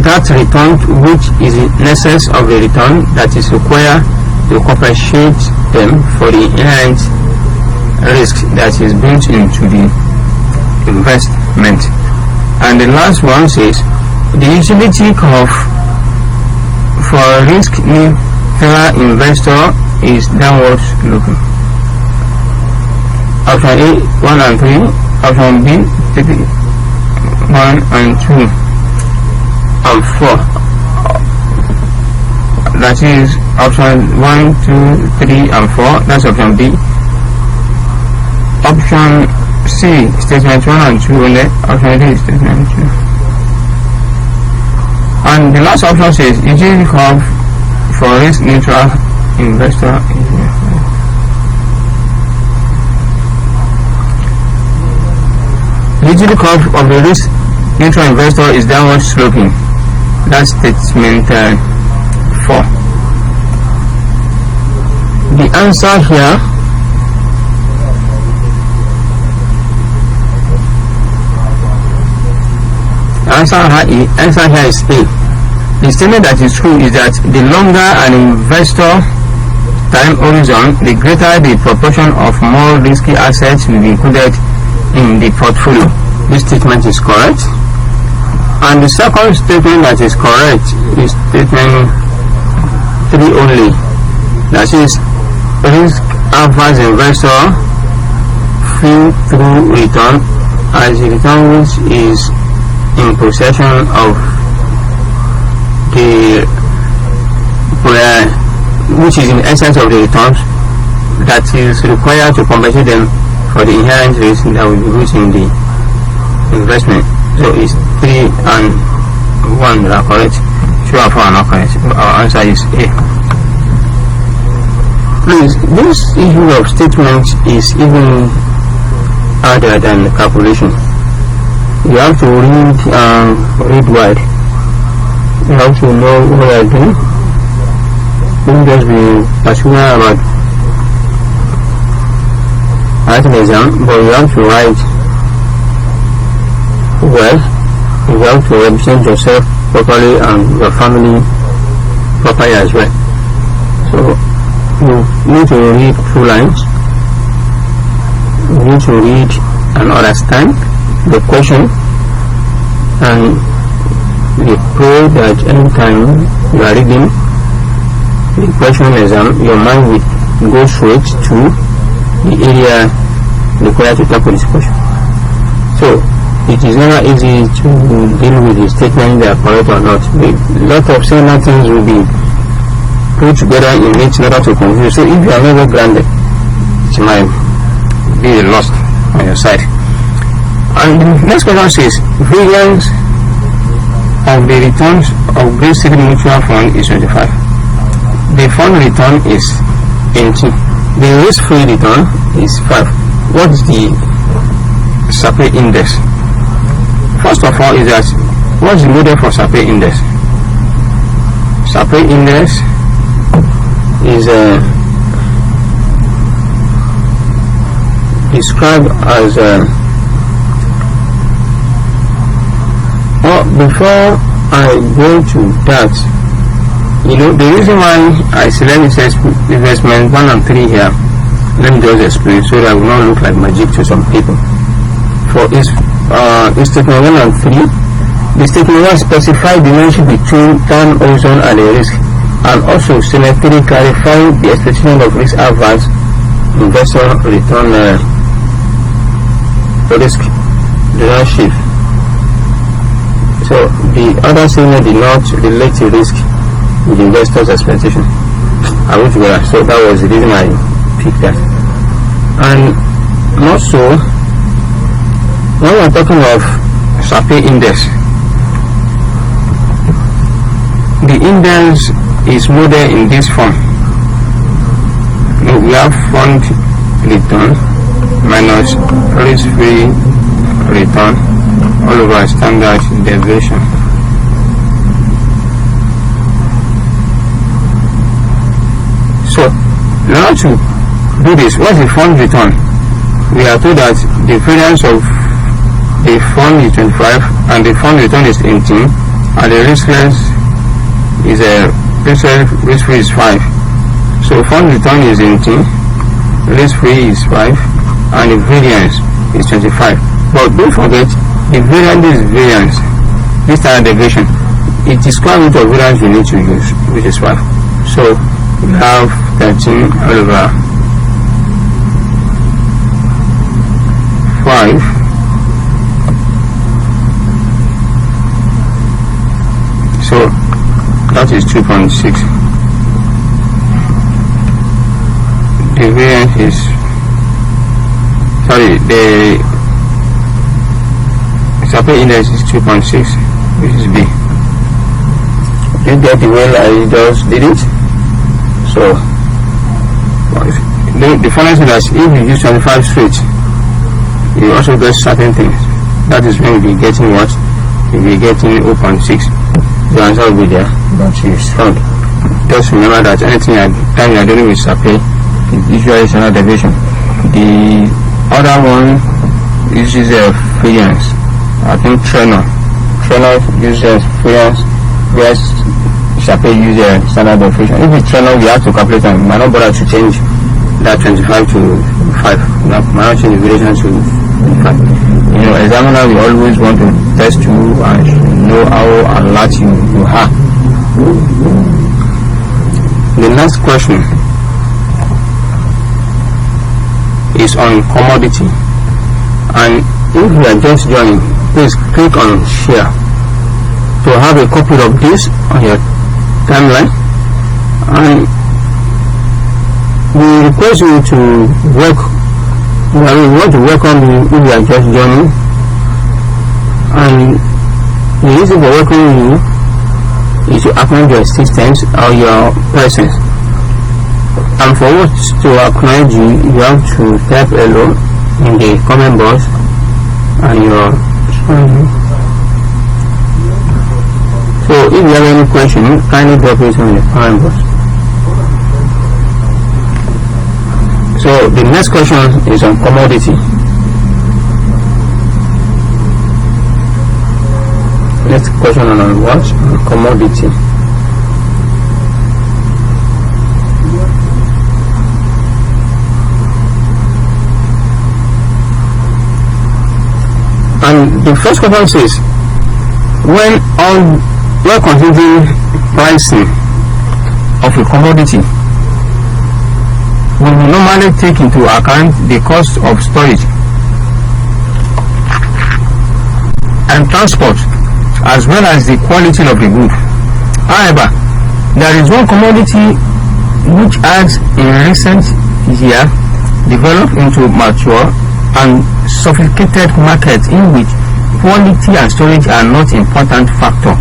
that return which is in excess of the return that is required to compensate them for the inherent risk that is built into the investment. And the last one says the utility curve for risk neutral investor is downward sloping. Option A 1 and 3, option B 1 and 2 and 4. That is option 1, 2, 3 and 4. That's option B. Option C statement 1 and 2 only. Option D statement 2. And the last option says utility curve for risk neutral investor is the utility curve of the risk neutral investor is downward sloping. That's statement 4. The answer here is A. The statement that is true is that the longer an investor time horizon, the greater the proportion of more risky assets will be included in the portfolio. This statement is correct. And the second statement that is correct is statement 3 only. That is, risk averse investor feel through return as the return which is in possession of the which is in essence of the returns that is required to compensate them for the inherent risk that will be used in the investment. So it's 3 and 1 that are correct. 2 and 4 are not correct. Our answer is A. Please, this issue of statement is even harder than calculation. You have to read wide. You have to know what you are doing. Don't just be particular about writing exam, but you have to write well. You have to represent yourself properly and your family properly as well. So you need to read 2 lines. You need to read and understand the question, and we pray that anytime you are reading the question exam, your mind will go straight to the area required to tackle this question. So it is never easy to deal with the statement they are correct or not. A lot of similar things will be put together in it in order to confuse. So if you are never grounded, it might be lost on your side. And the next question says, variance of the returns of Great City Mutual Fund is 25. The fund return is 80. The risk-free return is 5. What is the SAPE index? First of all is that, what is the model for SAPE index? SAPE index is described as before I go to that, the reason why I select this investment 1 and 3 here, let me just explain so that it will not look like magic to some people. For this statement 1 and 3, the statement 1 specifies the relationship between time horizon and the risk, and also statement 3 clarifies the expectation of risk averse investor return risk relationship. So the other statement did not relate to risk with the investor's expectation. I would go. So that was the reason I picked that. And also, when we are talking of SAPE index, the index is modeled in this form. We have fund return minus risk-free return all over standard deviation. So, in order to do this, what's the fund return? We are told that the variance of the fund is 25 and the fund return is 18, and the riskless is risk-free is 5. So fund return is 18, risk-free is 5, and the variance is 25. But don't forget, the variance is variance. This standard deviation, it is square root of variance we need to use, which is 5. So we have 13 all over 5. So that is 2.6. The variance is, the SAPE index is 2.6, which is B. You get the way I just did it. So the funny thing is, if you use 25 straight, you also get certain things. That is when you'll be getting what? You'll be getting 0.6. The answer will be there, but it's wrong. Just remember that anything time you are dealing with SAPE, it usually is another deviation. The other one uses variance. I think Trainer uses variance, whereas SAPE uses standard deviation. If it's Trainer, we have to calculate and might not bother to change that 25 to 5. Might not change the variation to 5. Examiner will always want to test you and know how alert you are. The next question is on commodity, and if you are just joining, please click on share to have a copy of this on your timeline, and we request you to we want to welcome you if you are just joining, and the reason for welcoming you is to acknowledge your existence or your presence. And for us to acknowledge you, you have to type hello in the comment box and your so if you have any question, kindly drop it on the comment box. So the next question is on commodity. Next question on what? Commodity. And the first question says, when considering pricing of a commodity, we will normally take into account the cost of storage and transport, as well as the quality of the good. However, there is one commodity which has in recent years developed into mature and sophisticated market in which quality and storage are not important factor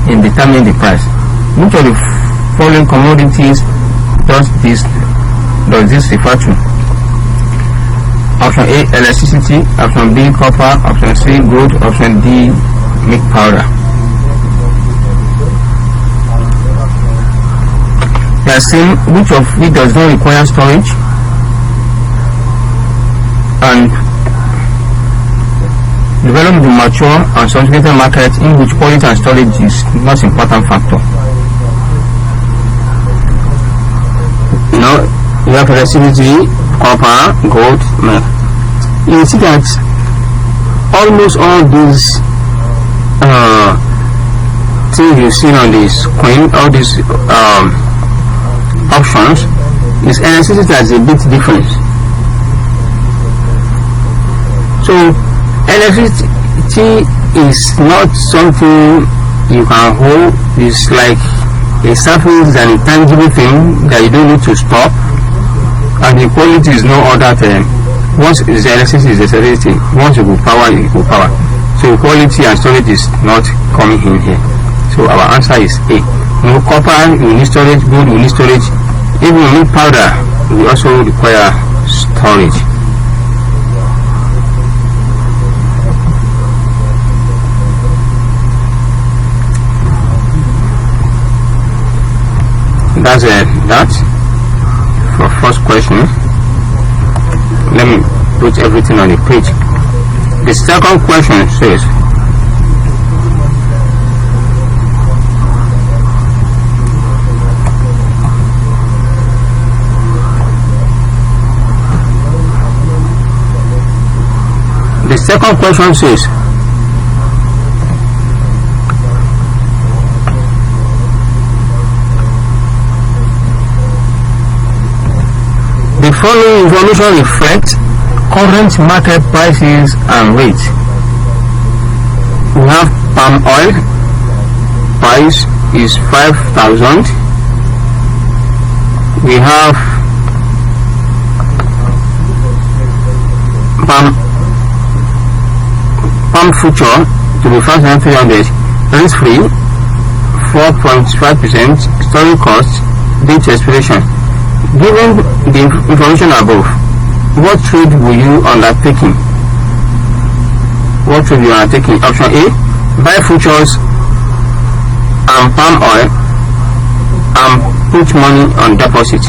in determining the price. Which of the following commodities does this refer to? Option A, electricity. Option B, copper. Option C, gold. Option D, milk powder. They are saying which of it does not require storage and develop the mature and sophisticated market in which quality and storage is not important factor. Now you have electricity, copper, gold, milk. You see that almost all these things you see on the screen, all these options, is electricity that's a bit different. So electricity is not something you can hold. It's like a surface and a tangible thing that you don't need to stop, and the quality is no other thing. Once the electricity is electricity, once you go power, you go power. So quality and storage is not coming in here. So our answer is A. No, copper we need storage, gold we need storage, even milk powder we also require storage. That's that for first question. Let me put everything on the page. The second question says, the following information reflects current market prices and rates. We have palm oil, price is 5,000. We have palm future to be 5,300, risk free 4.5%, storage cost, date expiration. Given the information above, what trade will you undertaking? What trade you are taking? Option A, buy futures and palm oil and put money on deposit.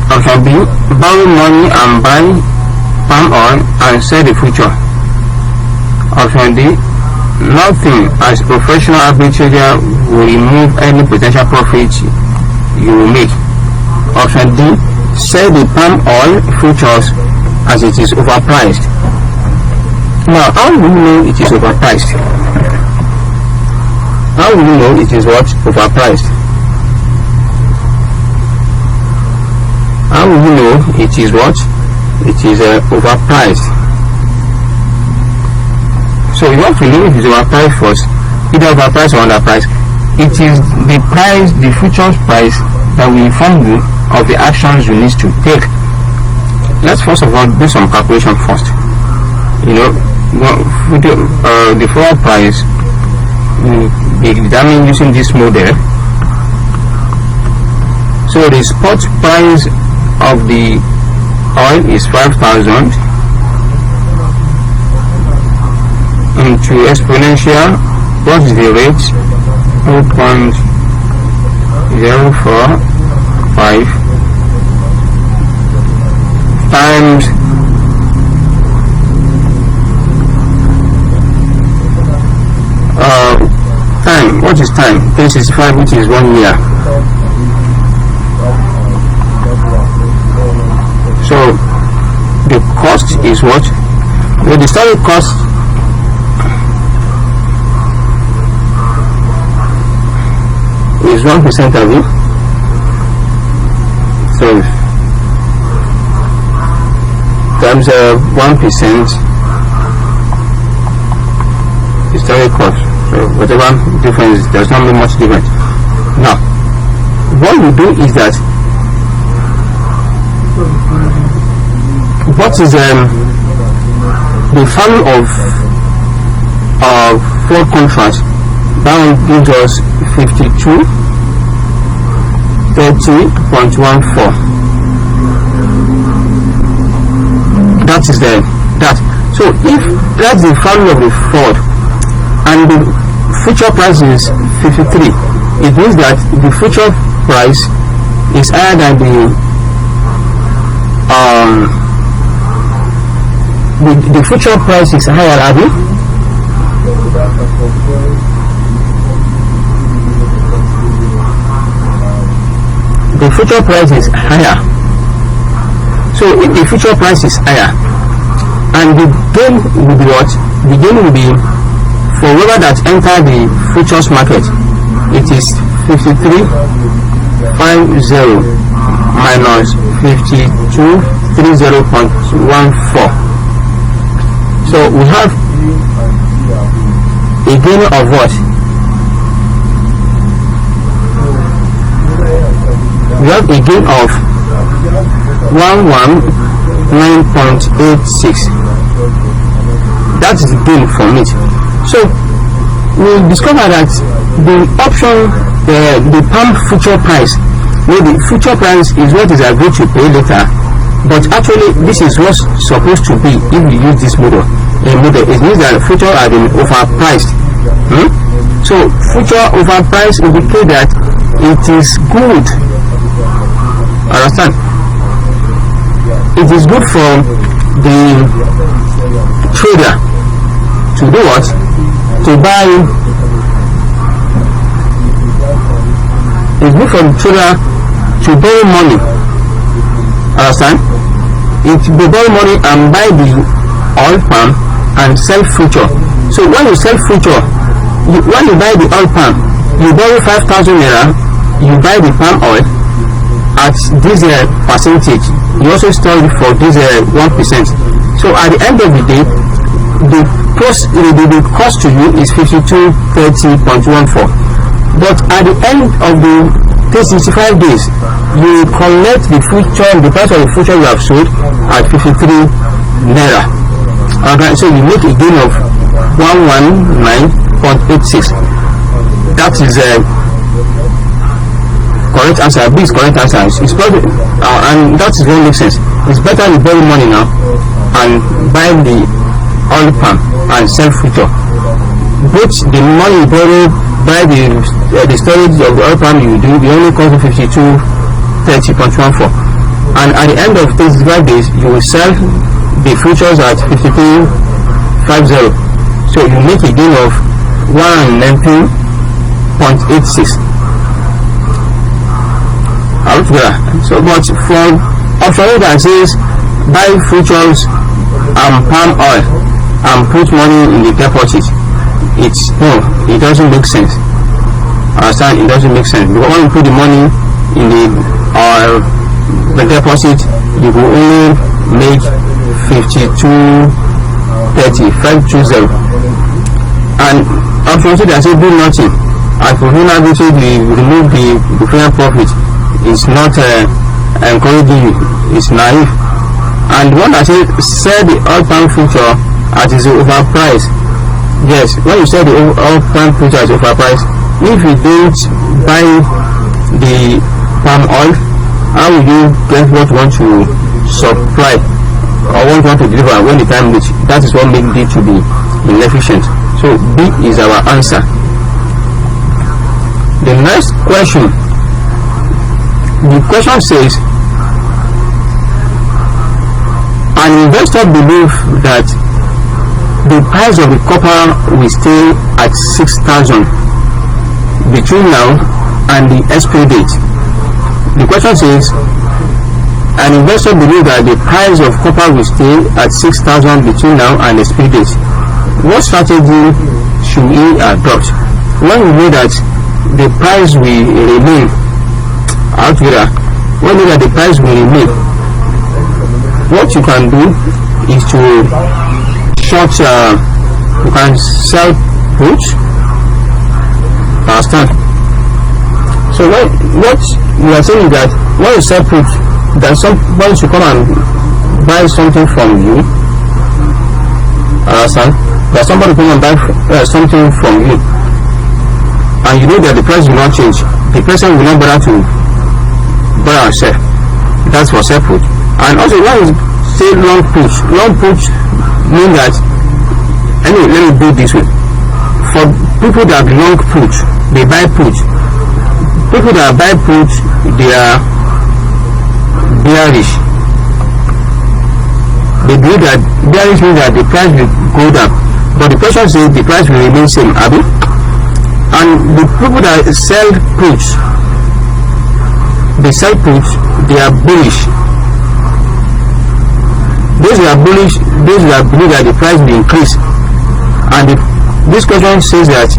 Option B, borrow money and buy palm oil and sell the future. Option D, nothing, as professional arbitrator will remove any potential profit you will make. Option D, sell the palm oil futures as it is overpriced. Now, how will you know it is overpriced? How will you know it is what? Overpriced. How will you know it is what? It is overpriced. So you have to know if it is overpriced first, either overpriced or underpriced. It is the price, the futures price that will inform you of the actions you need to take. Let's first of all do some calculation first. The forward price will be determined using this model. So the spot price of the oil is 5,000 into exponential. What is the rate? 0.045 times time. What is time? 365, which is 1 year. So the cost is what? Well, the starting cost is 1% of it. So times 1% is starting cost. So whatever difference, there's not much difference. Now, what we do is that what is the value of forward contract? That one gives us 5230.14. That is that. So if that's the value of the forward and the future price is 53, it means that the future price is higher than the future price is higher, Abby. The future price is higher. So if the future price is higher, and the gain will be what? The gain will be for whoever that enter the futures market. It is 5350 minus 5230.14. So we have a gain of what? We have a gain of 119.86. That is the gain from it. So we discover that the option, the palm future price, where the future price is what is agreed to pay later, but actually this is what's supposed to be if we use this model. It means that future has been overpriced. So future overpriced indicates that it is good. Understand? It is good for the trader to do what? To buy. It's good for the trader to borrow money. Understand? It will borrow money and buy the oil palm and sell future. So when you sell future, when you buy the oil palm, you borrow 5,000 naira, you buy the palm oil at this percentage. You also store it for this 1%. So at the end of the day, the cost to you is 5230.14. But at the end of the 365 days, you collect the price of the future you have sold at 53 naira. Okay, so you make a gain of 119.86. That is correct answer. B is correct answer. It's probably, and that is what makes sense. It's better you borrow money now and buy the oil palm and sell future. Both the money you borrow, buy the storage of the oil palm you do, you only cost 5230.14. And at the end of 35 days, you will sell the futures at 5250. So you make a gain of 119.86. So but for option that says buy futures and palm oil and put money in the deposit, it doesn't make sense. Understand? It doesn't make sense, because when you put the money in the deposit, you will only make 520, and option 2 that say do nothing, and for vulnerability you remove the different profit, is not encouraging you, it's naive. And one that says sell the all-time future at is overpriced. Yes, when you sell the all-time future at overpriced, if you don't buy the palm oil, how will you get what you want to supply or what you want to deliver when the time reach? That is what makes it to be inefficient. So B is our answer. The next question, the question says, an investor believes that the price of the copper will stay at 6,000 between now and the expiry date. The question says, an investor believes that the price of copper will stay at 6,000 between now and the expiry date. What strategy should he adopt when we know that the price will remain when we know that the price will remain? What you can do is to you can sell puts. Understand? So what you are saying is that when you sell puts, that somebody should come and buy something from you. Understand? That somebody come and buy something from you, and you know that the price will not change. The person will not bother to buy or sell. That's for sell put. And also when you say long push mean that, anyway, let me do it this way. For people that long put, they buy put. People that buy put, they are bearish. They believe that bearish means that the price will go down, but the person says the price will remain same, Abi. And the people that sell puts, they are bullish. Those that are bullish, those that believe that the price will increase. And this question says that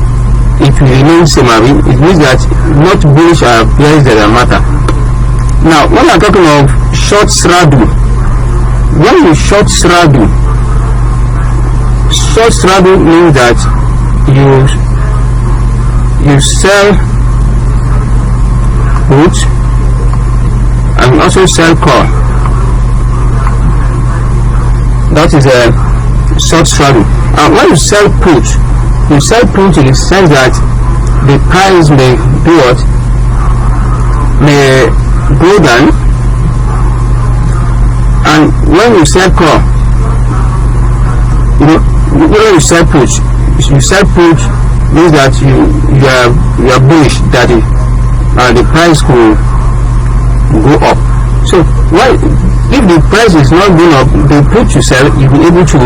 it will remain same, it means that not bullish or bearish that matter. Now, when we are talking of short straddle, when you short straddle means that you sell put and also sell call. That is a short straddle. And when you sell put in the sense that the price may do what? May go down. And when you sell call, when you sell put means that you are bullish that the price could go up. So if the price is not going up, the put you sell, you'll be able to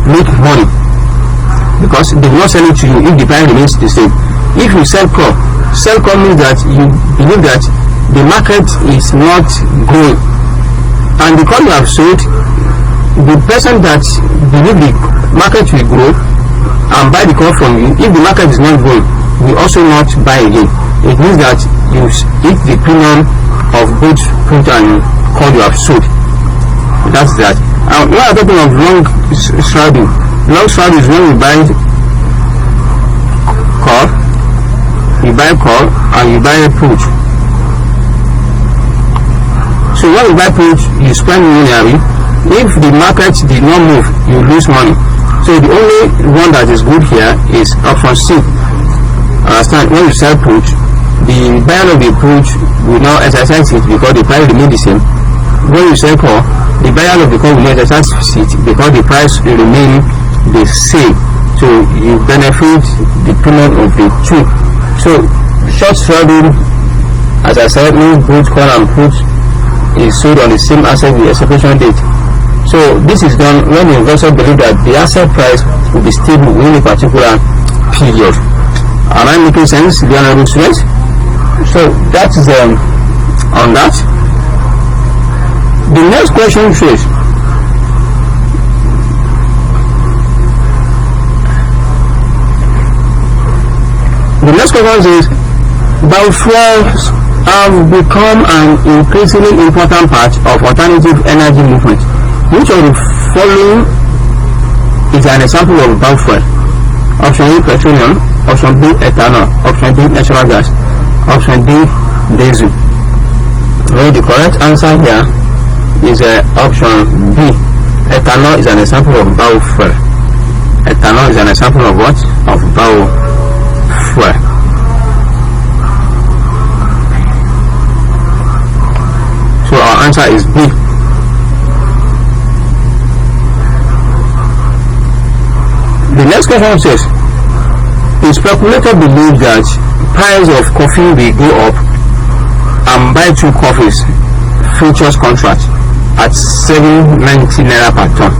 make money, because they will not sell it to you if the price remains the same. If you sell call means that you believe that the market is not growing, and because you have sold, the person that believe the market will grow and buy the call from you, if the market is not growing, will also not buy again. It means that you eat the premium of both put and call you have sold. That's that. And we are talking of long straddle. Long straddle is when you buy call and you buy a put. So when you buy put, you spend money. If the market did not move, you lose money. So the only one that is good here is option C. Understand? When you sell put, the buyer of the put will not exercise it because the price remain the same. When you sell call, the buyer of the call will not exercise it because the price will remain the same. So you benefit the premium of the two. So short straddle, as I said, means both call and put is sold on the same asset with execution date. So this is done when the investor believes that the asset price will be stable within a particular period. Am I making sense, the honorable students? So that is on that. The next question says, next question is, biofuels have become an increasingly important part of alternative energy movement. Which of the following is an example of biofuel? Option A, petroleum. Option B, ethanol. Option D, natural gas. Option D, diesel. Well, the correct answer here is option B. Ethanol is an example of biofuel. Ethanol is an example of what? Of biofuel. So our answer is B. The next question says, the speculator believes that price of coffee will go up and buy 2 coffees futures contract at 790 naira per ton.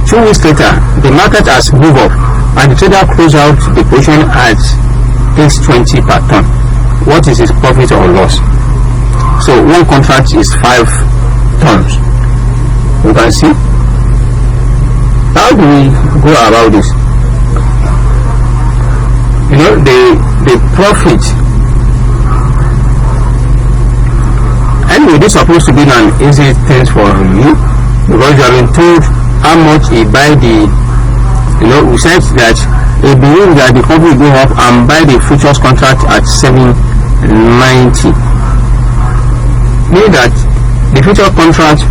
2 weeks later, the market has moved up and the trader closed out the position at 820 per ton. What is his profit or loss? So one contract is 5 tons. You can see. How do we go about this? You know, the profit. Anyway, this is supposed to be an easy thing for you, because you have been told how much he buy the, you know, we said that he believes that the company will go up and buy the futures contract at 790. Meaning that the future contract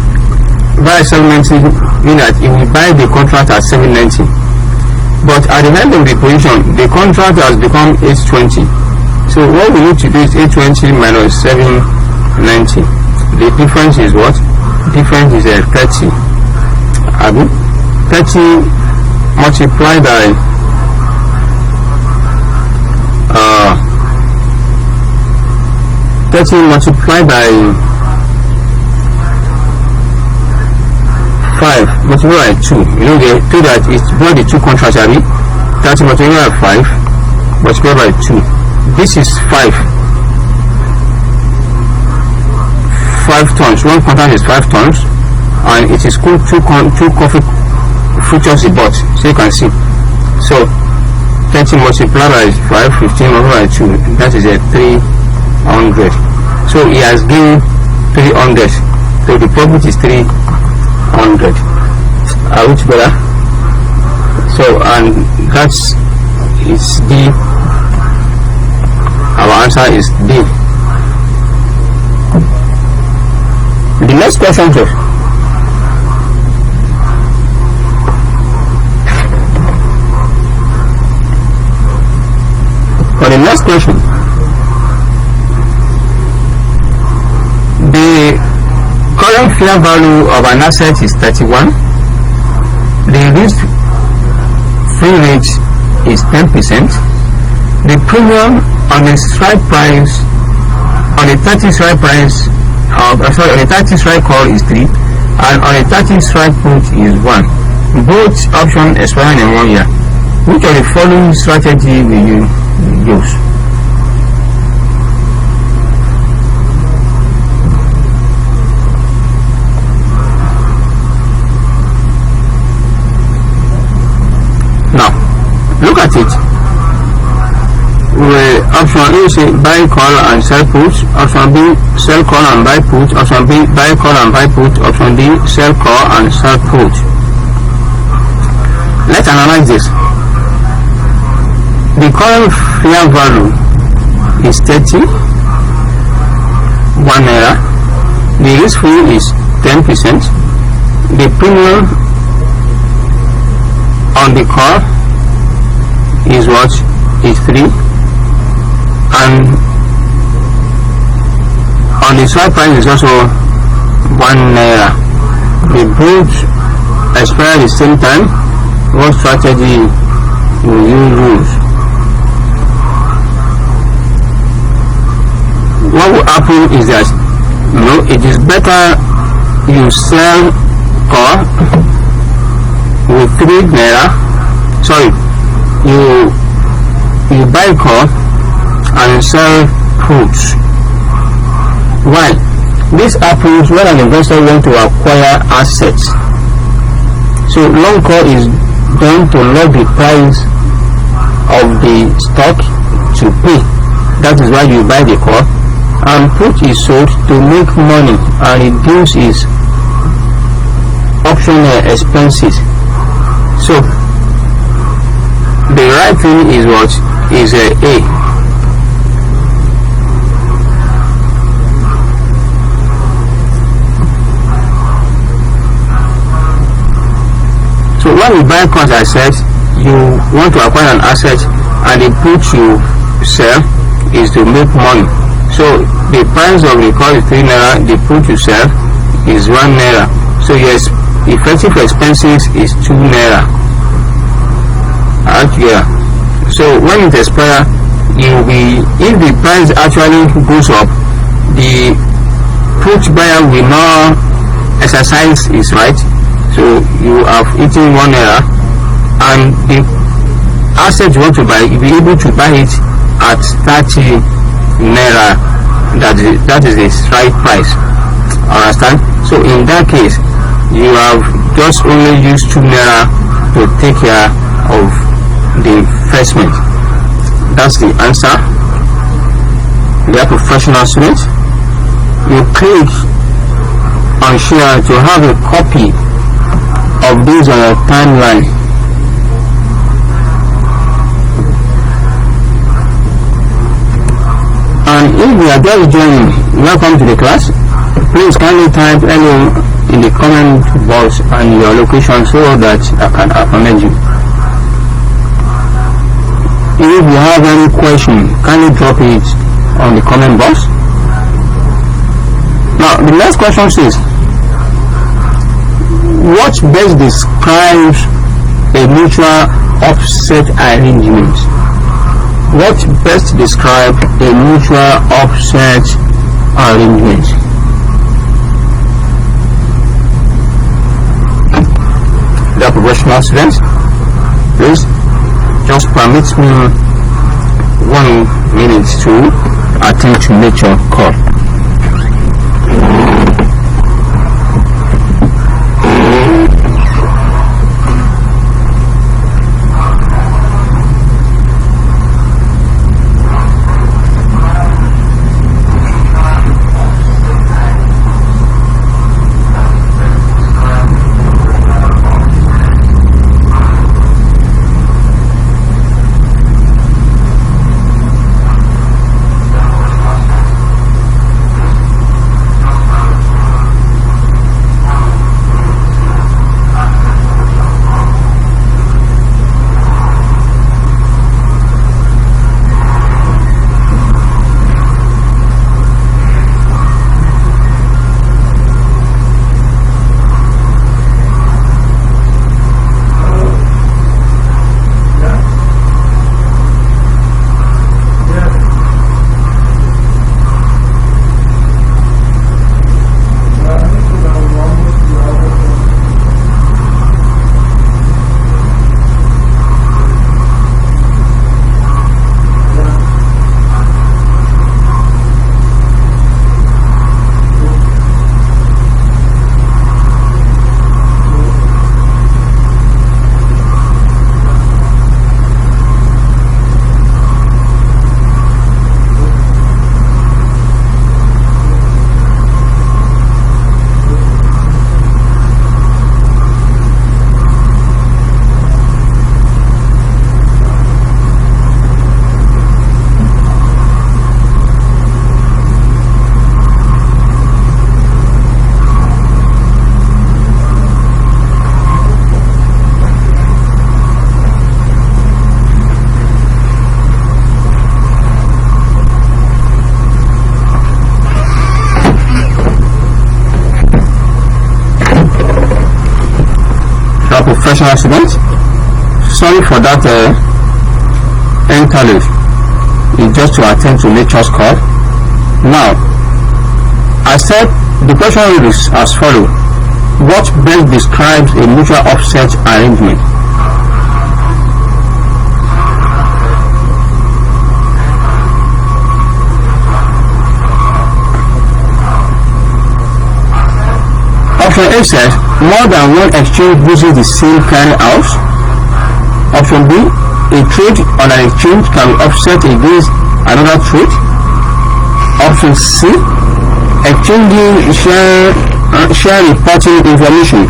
by 790, meaning that he will buy the contract at 790. But at the end of the position, the contract has become 820. So what we need to do is 820 minus 790. The difference is what? Difference is 30. 30 multiplied by 30 multiplied by 5 multiplied by 2. You know, they do that it's both the 2 contracts, 30 multiplied by 5 multiplied by 2. This is 5 tons. One contract is 5 tons, and it is called 2 coffee futures he bought. So you can see. So 30 multiplied by 5, 15 multiplied by 2. That is a 300. So he has gained 300. So the profit is 300. Which better? So, and that's is D. Our answer is D. The next question is, for the next question, the current fair value of an asset is 31. The risk-free rate is 10%. The premium on the strike price, on the 30 strike price, on the 30 strike call is 3, and on the 30 strike put is 1. Both options expire in 1 year. Which of the following strategy will you use? Now, look at it. Option A say buy call and sell put. Option B, sell call and buy put. Option B, buy call and buy put. Option D, sell call and sell put. Let's analyze this. The current fair value is 30, 1 naira. The risk free is 10%. The premium on the call is what? Is 3, and on the strike price is also 1 naira. The both expire at the same time. What strategy will you use? What will happen is that, you know, it is better you sell call with 3 naira. Sorry, you buy call and sell puts. Why? This happens when an investor wants to acquire assets. So long call is going to lock the price of the stock to pay. That is why you buy the car. And put is sold to make money and reduce its optional expenses. So the right thing is what is A. So when you buy cars, I said you want to acquire an asset, and the put you sell is to make money. So the price of the car is 3 naira, the put you sell is 1 naira. So your effective expenses is 2 naira. Yeah. So when it expires, if the price actually goes up, the put buyer will not exercise his right. So you have eaten 1 naira, and the asset you want to buy, you'll be able to buy it at 30 naira. That is the right price. Understand? So in that case, you have just only used 2 naira to take care of the investment. That's the answer. You are professional students. You click on share to have a copy of this on your timeline. And if you are just joining, welcome to the class. Please kindly type hello in the comment box and your location so that I can acknowledge you. If you have any question, kindly drop it on the comment box. Now the next question says, what best describes a mutual offset arrangement? What best describes a mutual offset arrangement? The professional students, please just permit me 1 minute to attend to nature call. Professional students, sorry for that interlude. It's just to attend to nature's call. Now, I said the question is as follows: what best describes a mutual offset arrangement? Option A says more than one exchange uses the same clearing house. Option B, a trade on an exchange can be offset against another trade. Option C, exchanging share reporting information.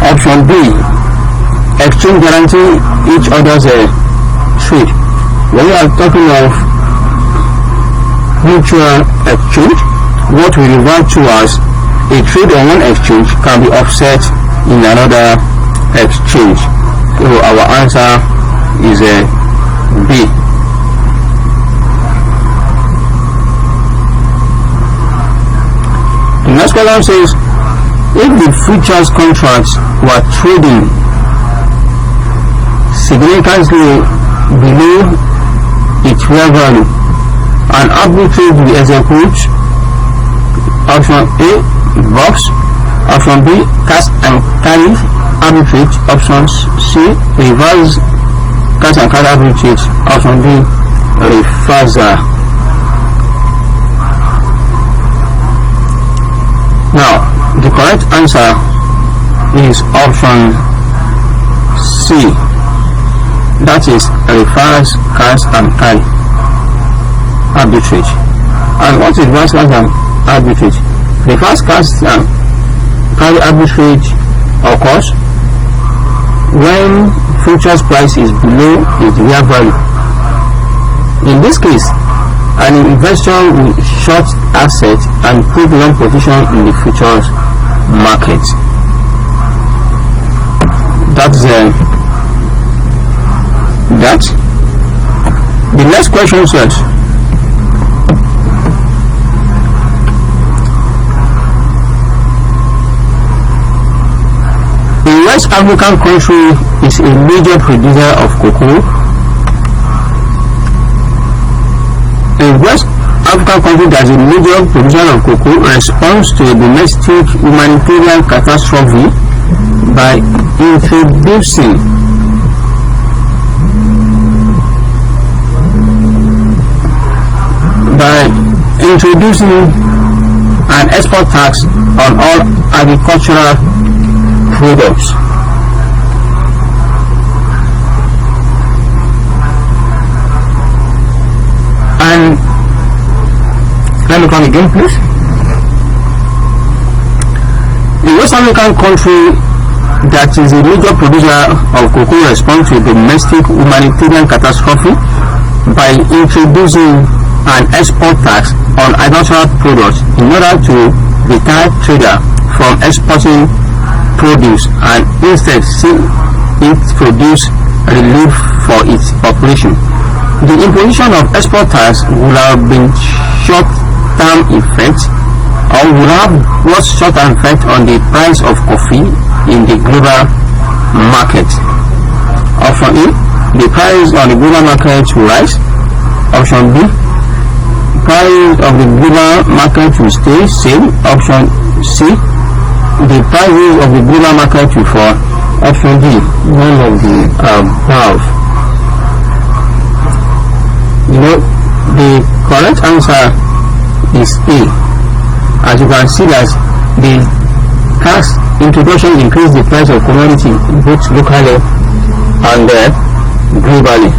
Option B, exchange guarantee each other's trade. When we are talking of mutual exchange, what we refer to as a trade on one exchange can be offset in another exchange. So our answer is B. The next question says, if the futures contracts were trading significantly below its real value, an arbitrage will execute. Option A, box. Option B, cash and carry arbitrage. Option C, reverse cash and carry arbitrage. Option D, reversal. Now, the correct answer is option C. That is reverse cash and carry arbitrage. And what is reverse cash and arbitrage? Reverse cash and carry arbitrage occurs when futures price is below its real value. In this case, an investor will short asset and put long position in the futures market. That's that. The next question says, a West African country is a major producer of cocoa. A West African country that is a major producer of cocoa responds to a domestic humanitarian catastrophe by introducing an export tax on all agricultural products. And let me come again, please. The West African country that is a major producer of cocoa responds to a domestic humanitarian catastrophe by introducing an export tax on agricultural products in order to deter trader from exporting produce and instead see it produce relief for its population. The imposition of export tax would have been short-term effect, or would have what short-term effect on the price of coffee in the global market. Option A, the price on the global market will rise. Option B, price of the global market will stay same. Option C, the prices of the global market will fall. Option D, none of the above. The correct answer is A. As you can see that the tax introduction increased the price of commodity both locally and globally.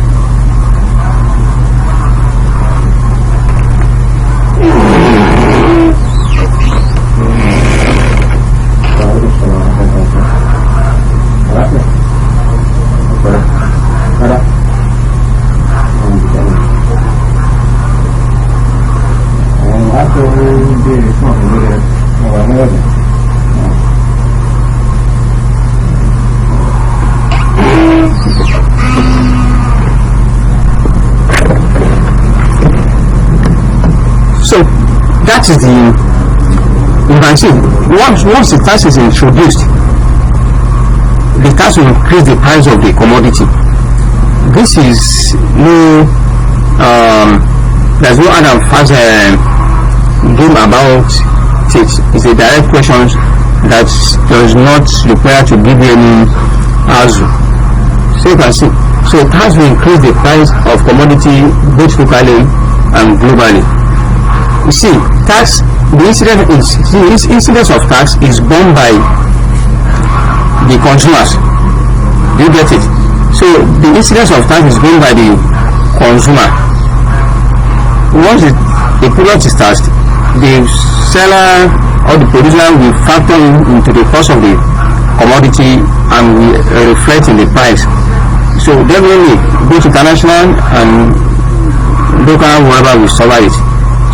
So that is you can see once the tax is introduced, the tax will increase the price of the commodity. This is there's no other fast game about it. It's a direct question that does not require to give you any answer. So you can see, so it has to increase the price of commodity both locally and globally. You see, tax, the incidence of tax is borne by the consumers. Do you get it? So the incidence of tax is borne by the consumer. Once the product is taxed, the seller or the producer will factor into the cost of the commodity and will reflect in the price. So definitely both international and local, wherever we survive it.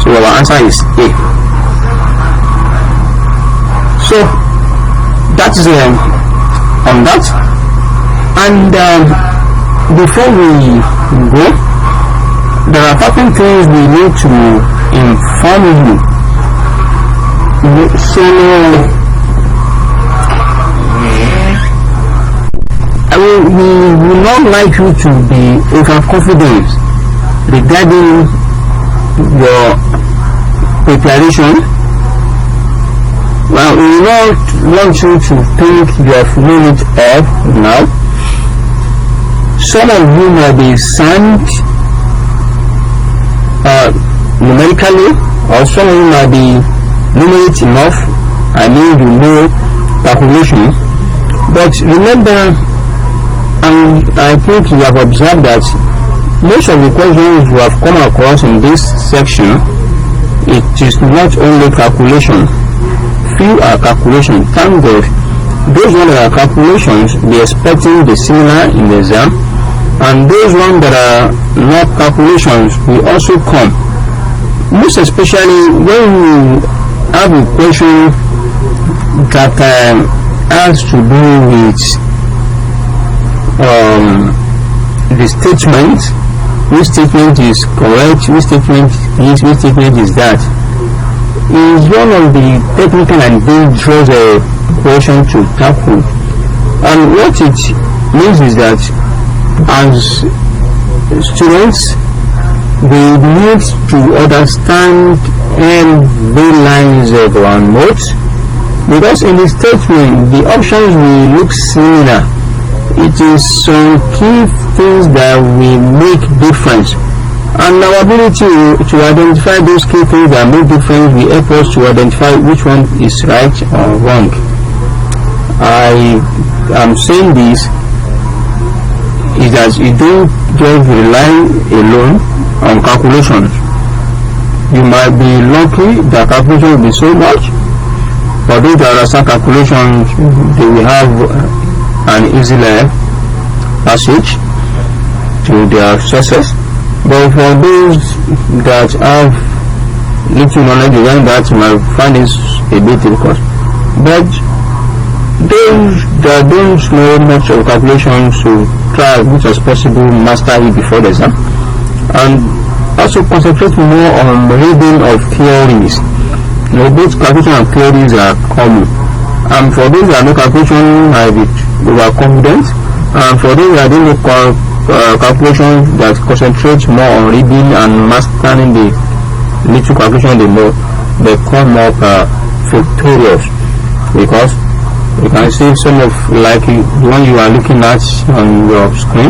So our answer is A. So that is on that. And before we go, there are certain things we need to inform you. So we would not like you to be overconfident regarding your preparation. Well, we will not want you to think you have known it all now. Some of you might be sound numerically, or some of you might be numerate enough. I mean, you know calculation. But remember, and I think you have observed that most of the questions you have come across in this section, it is not only calculation. Few are calculation. Thank God. Those ones that are calculations, be expecting the similar in the exam, and those ones that are not calculations will also come. Most especially when you have a question that has to do with the statement, which statement is correct, which statement is that, is one of the technical and dangerous question to tackle. And what it means is that as students, we need to understand every lines of our notes, because in the statement the options will look similar. It is some key things that will make difference, and our ability to identify those key things that make difference will help us to identify which one is right or wrong. I am saying this is that you don't just rely alone on calculations. You might be lucky that calculation will be so much. For those that understand calculations, they will have an easy passage to their success. But for those that have little knowledge regarding that, might find this a bit difficult. But those that don't know much of calculations should try as much as possible master it before the exam, and also concentrate more on reading of theories. Both calculation and theories are common, and for those that know calculation might be overconfident, and for those that don't know calculation, that concentrate more on reading and mastering the little calculation they know, they come up victorious. Because you can see some of, like the one you are looking at on your screen,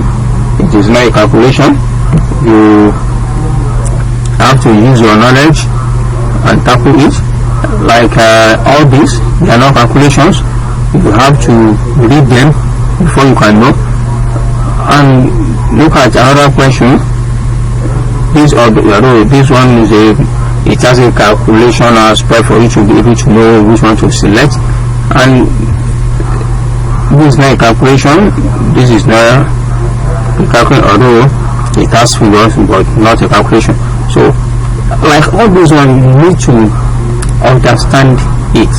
it is not a calculation. You have to use your knowledge and tackle it. Like all these, they are not calculations. You have to read them before you can know. And look at another question. This one is it has a calculation aspect for you to be able to know which one to select. And this is not a calculation. This is not a calculation, although it has figures, but not a calculation. So, like all those ones, you need to understand it.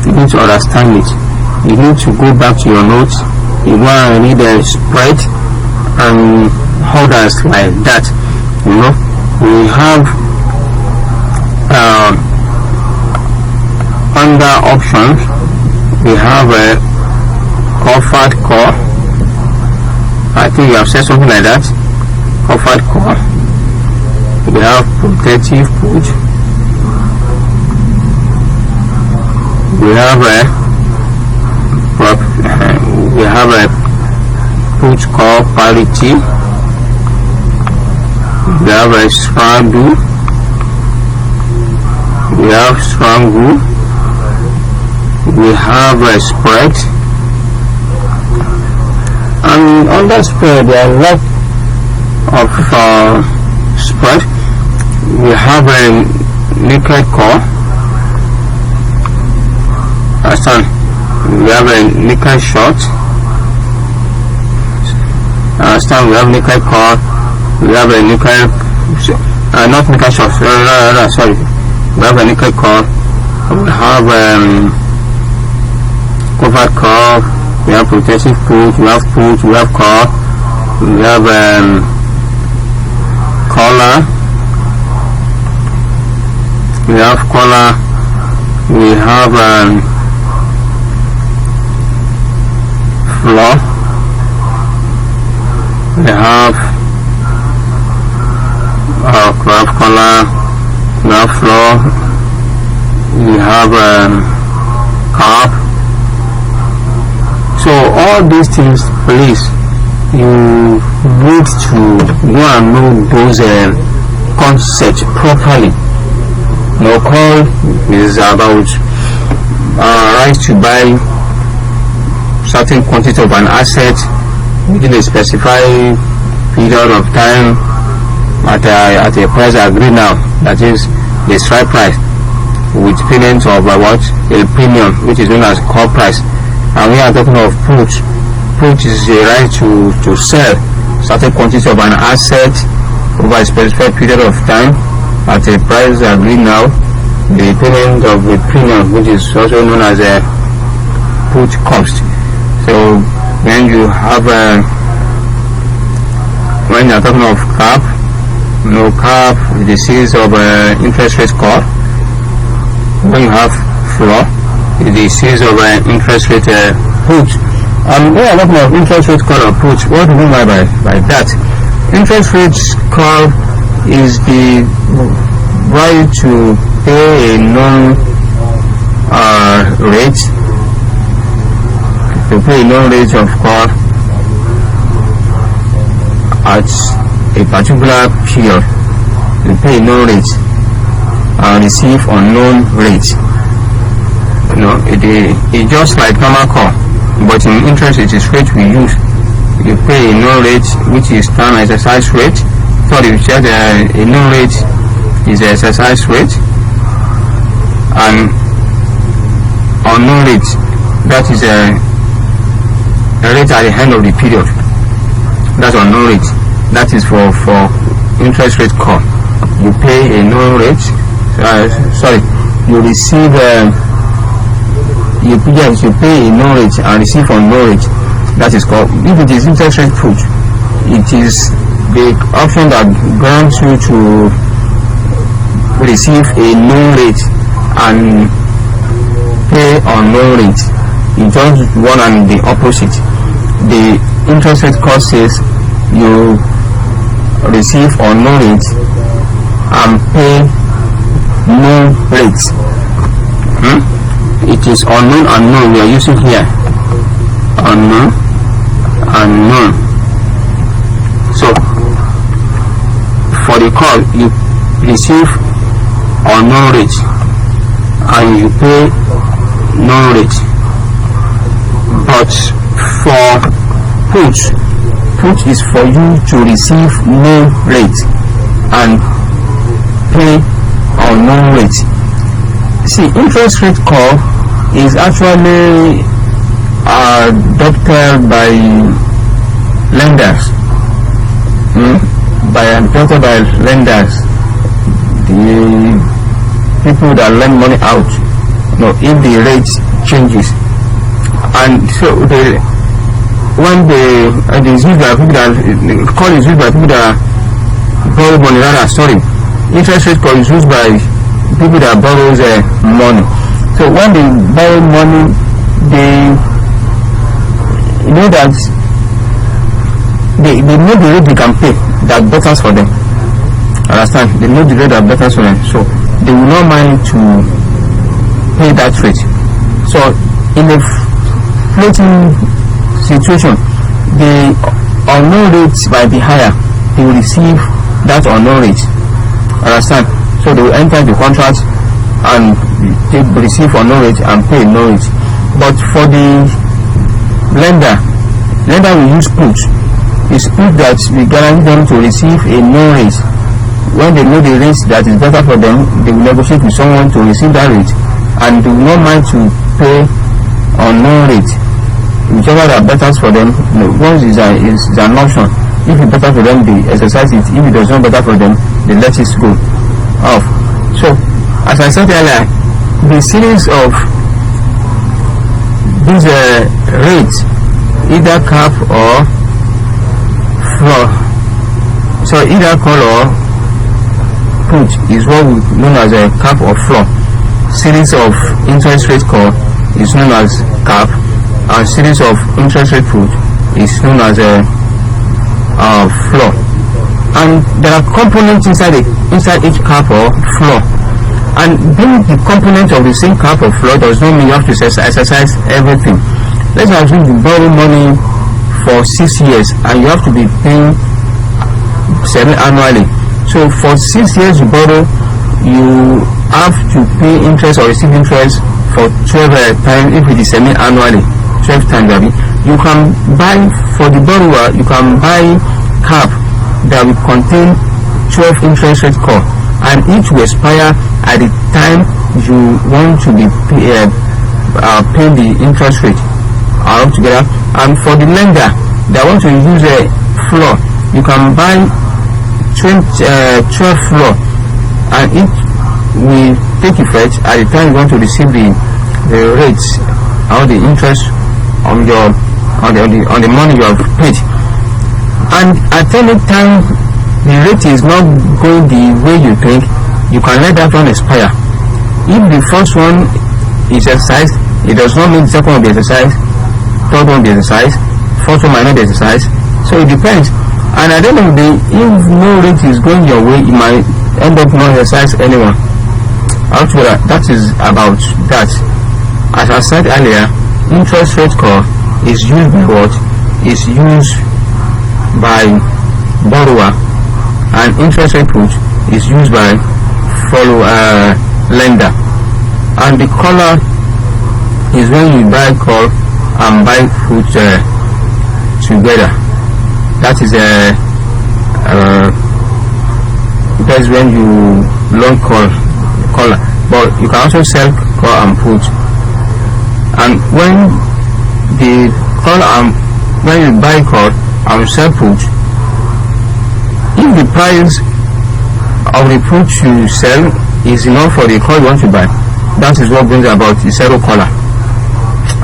You need to understand it. You need to go back to your notes. You go and read the spread and others like that. We have under options, we have a covered core. I think you have said something like that. Covered core. We have protective put. We have a put core parity. We have a strong glue. We have strong glue. We have a spread. And under spread, there are a lot of spread. We have a naked core. Understand? We have a naked short. Understand? We have naked core. We have a naked, not naked short. Sorry. We have a naked core. We have covered core. We have protective put. We have put. We have core. We have collar. We have collar. We have floor. We have collar. We have floor. We have cap. So all these things, please, you need to go and know those concepts properly. No call is about right to buy certain quantity of an asset within a specified period of time at a price agreed now, that is the strike price, with payment of a premium, which is known as call price. And we are talking of put. Put is a right to sell certain quantity of an asset over a specified period of time at a price agreed now, the payment of a premium, which is also known as a put cost. So when you have when you are talking of cap, no cap, the series of interest rate call. When you have floor, the series of interest rate put. When you are talking of interest rate call or put, what do you mean by that? Interest rate call is the right to pay a known rate, to pay a known rate of call at a particular period. You pay a known rate and receive unknown rate. It's just like normal call, but in interest it is rate we use. You pay a known rate, which is term exercise rate. So you said a known rate is the exercise rate, and unknown rate, that is a rate at the end of the period. That's unknown rate. That is for interest rate call. You pay a known rate. You receive you pay a known rate and receive unknown rate. That is called, if it is interest rate put, it is the option that grants you to receive a known rate and pay unknown rate. You just one and the opposite. The interest rate cost says you receive unknown rate and pay known rate. It is unknown we are using here. Unknown. So for the call, you receive unknown rate and you pay known rate. But for put is for you to receive known rate and pay unknown rate. See, interest rate call is actually adopted by lenders. By lenders, the people that lend money out, if the rate changes, and so when the used by people that the call is used by people that borrow money. Interest rate call is used by people that borrows money. So when they borrow money, they know that they know the rate they can pay that betters for them. Understand? They know the rate that betters for them, so they will not mind to pay that rate. So in a floating situation, the unknown rate might be higher. They will receive that unknown rate. Understand? So they will enter the contract and they will receive unknown rate and pay known rate. But for the lender lender will use put. It's put that we guarantee them to receive a known rate. When they know the rate that is better for them, they will negotiate with someone to receive that rate, and they will not mind to pay on known rate, whichever that better for them. Once is an option. If it's better for them, they exercise it. If it does not better for them, they let it go off. So, as I said earlier, the series of these rates, either cap or floor, so either call or put, is what we known as a cap or floor. Series of interest rate call is known as cap, and series of interest rate put is known as a floor. And there are components inside each cap or floor, and being the component of the same cap or floor does not mean you have to exercise everything. Let's assume you borrow money for 6 years and you have to be paying semi-annually. So for 6 years you borrow, you have to pay interest or receive interest for 12 times. If it is semi-annually, 12 times. You can buy, for the borrower, you can buy cap that will contain 12 interest rate call, and each will expire at the time you want to be pay the interest rate altogether. And for the lender that want to use a floor, you can buy 12 floor, and each will take effect at the time you want to receive the rates or the interest on the money you have paid. And at any time the rate is not going the way you think, you can let that one expire. If the first one is exercised, it does not mean the second one will be exercised, third one will be exercised, fourth one might not be exercised. So it depends. And at the end of the day, if no rate is going your way, you might end up not exercise anyone. Altogether, that is about that. As I said earlier, interest rate call is used by what? Is used by borrower, and interest rate put is used by lender. And the caller is when you buy call and buy put together. That is that's when you loan caller, but you can also sell call and put. And when the call and when you buy call and sell put, if the price of the put you sell is enough for the call you want to buy, that is what brings about the zero collar.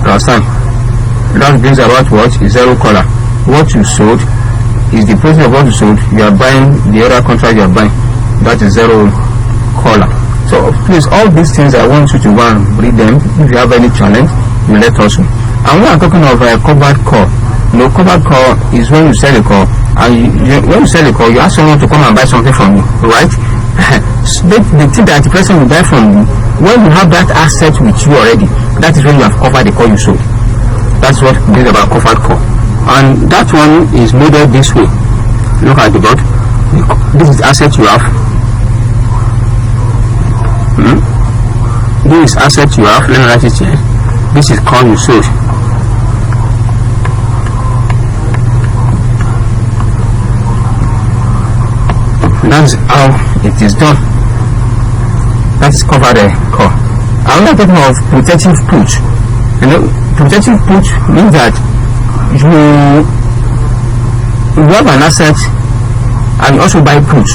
Understand? That brings about what is zero collar. What you sold is the price of what you sold. You are buying the other contract you are buying. That is zero collar. So please, all these things I want you to go and read them. If you have any challenge, you let us know. And when I'm talking of a covered call, covered call is when you sell a call, and when you sell a call, you ask someone to come and buy something from you, right? The thing that the person will buy from you, when you have that asset with you already, that is when you have covered the call you sold. That's what it is about covered call. And that one is modeled this way. Look at the board. This is the asset you have. This is asset you have. Let me write it here. This is call you sold. That's how it is done. That is covered call. I'm not talking of protective put. Protective put means that you have an asset and you also buy put.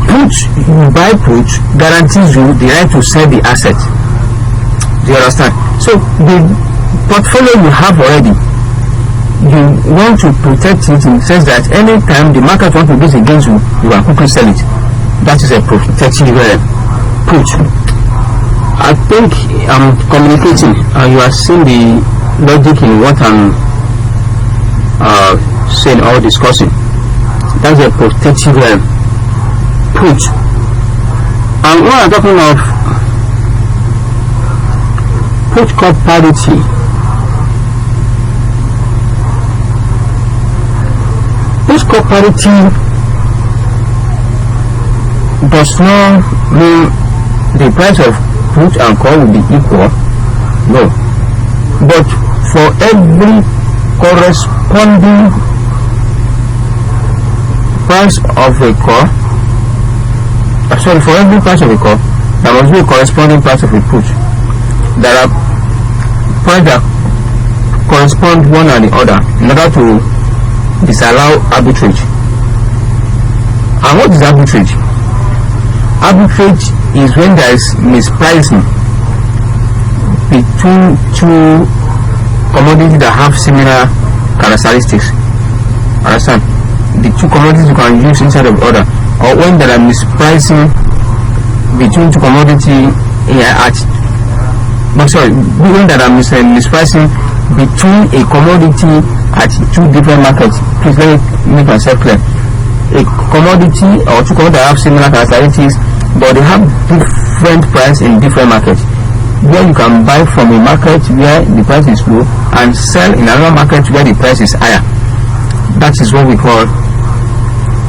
You buy put guarantees you the right to sell the asset. Do you understand? So the portfolio you have already, you want to protect it in the sense that anytime the market wants to go against you, you can quickly sell it. That is a protective put. I think I'm communicating and you are seeing the logic in what I'm saying or discussing. That's a protective put. And when I'm talking of put call parity, put call parity does not mean the price of put and call will be equal. No. But for every corresponding price of a call. Sorry, for every price of a call, there must be a corresponding price of a put. There are prices that correspond one and the other in order to disallow arbitrage. And what is arbitrage? Arbitrage is when there is mispricing between two commodities that have similar characteristics. Understand? The two commodities you can use instead of other, or when there are mispricing between two commodities when there are mispricing between a commodity at two different markets. Please let me make myself clear. A commodity or two commodities that have similar characteristics, but they have different price in different markets. Where you can buy from a market where the price is low and sell in another market where the price is higher. That is what we call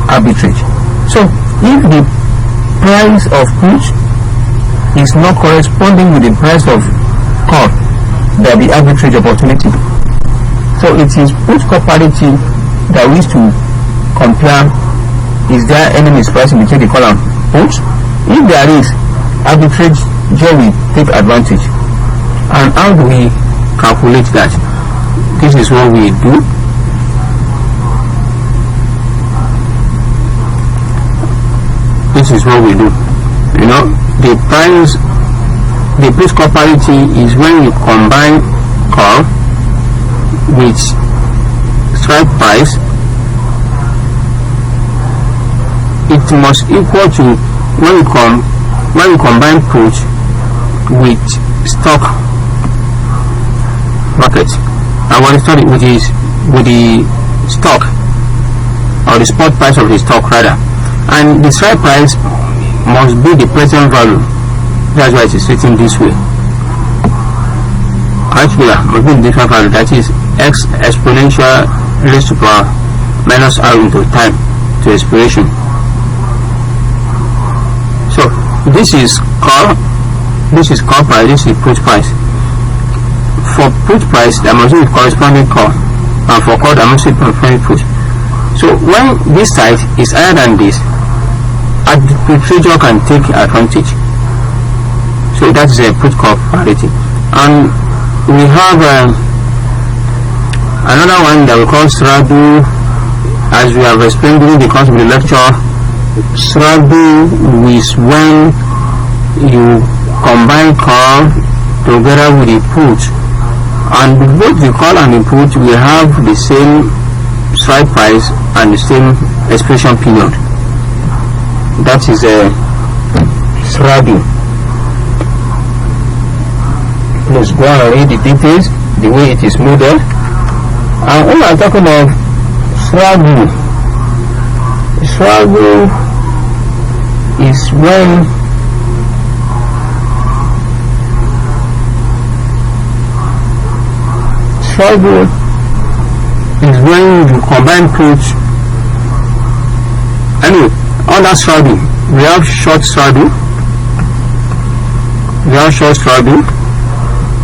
arbitrage. So if the price of put is not corresponding with the price of call, there will be arbitrage opportunity. So it is put call parity that we used to compare. Is there any mispricing between the call and put? If there is, arbitrage here we take advantage. And how do we calculate that? This is what we do. This is what we do. You know, the price, the put call parity is when you combine call with strike price. It must equal to when you combine put with stock market. I want to study with the stock or the spot price of the stock rather, and the strike price must be the present value. That's why it is written this way. Actually, must be the different value, that is x exponential raised to power minus r into time to expiration. So this is call price, this is put price. For put price there must be corresponding call, and for call there must be corresponding put. So when this side is higher than this, arbitrator can take advantage. So that is a put call parity. And we have another one that we call straddle. As we have explained during the course of the lecture, straddle is when you combine call together with the put, and both the call and the put will have the same strike price and the same expiration period. That is a straddle. Let's go and read the details, the way it is modeled. And when I'm talking of straddle is when you combine put. Anyway, under straddle we have short straddle,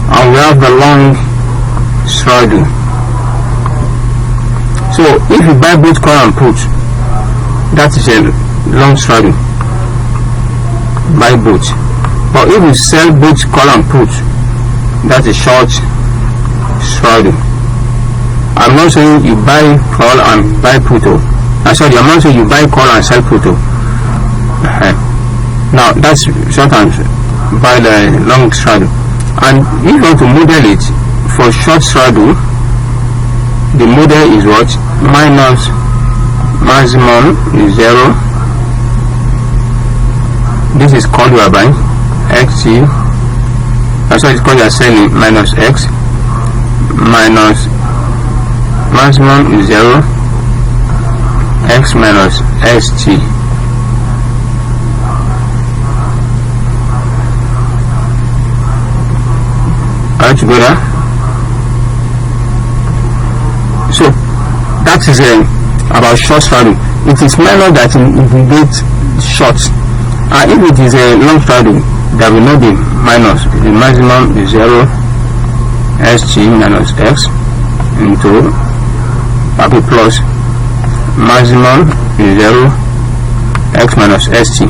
and we have the long straddle. So if you buy both call and put, that is a long straddle, buy both. But if you sell both call and put, that is short straddle. I'm not saying you buy call and buy put. I'm not saying you buy call and sell put. Now that's short and buy the long straddle. And if you want to model it for short straddle, the model is what? Minus maximum is 0. This is called you are buying xt. That's why it's called you are selling, minus x minus maximum is 0, x minus st. All together. So that is about short straddle. It is minor that it gets short, and if it is a long straddle, there will not be minus. The maximum is 0, st minus x into papi plus maximum is 0 x minus st.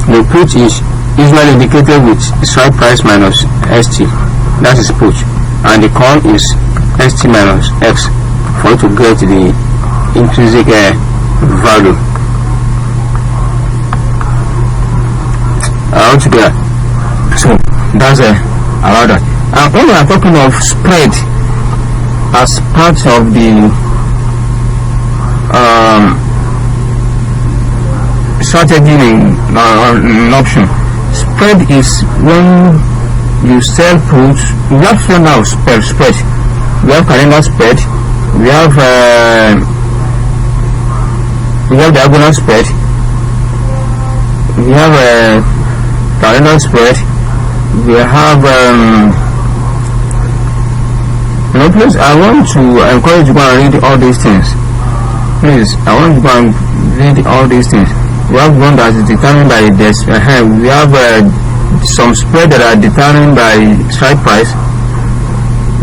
The put is usually indicated with strike price minus st, that is put, and the call is st minus x for you to get the intrinsic value altogether. So that's about that. And when we are talking of spread as part of the strategy in option, spread is when you sell puts. We have found out spread. We have calendar spread. We have diagonal spread. We have calendar spread. We have please, I want to encourage you to go and read all these things. Please, I want you to go and read all these things. We have one that is determined by this. We have some spread that are determined by strike price.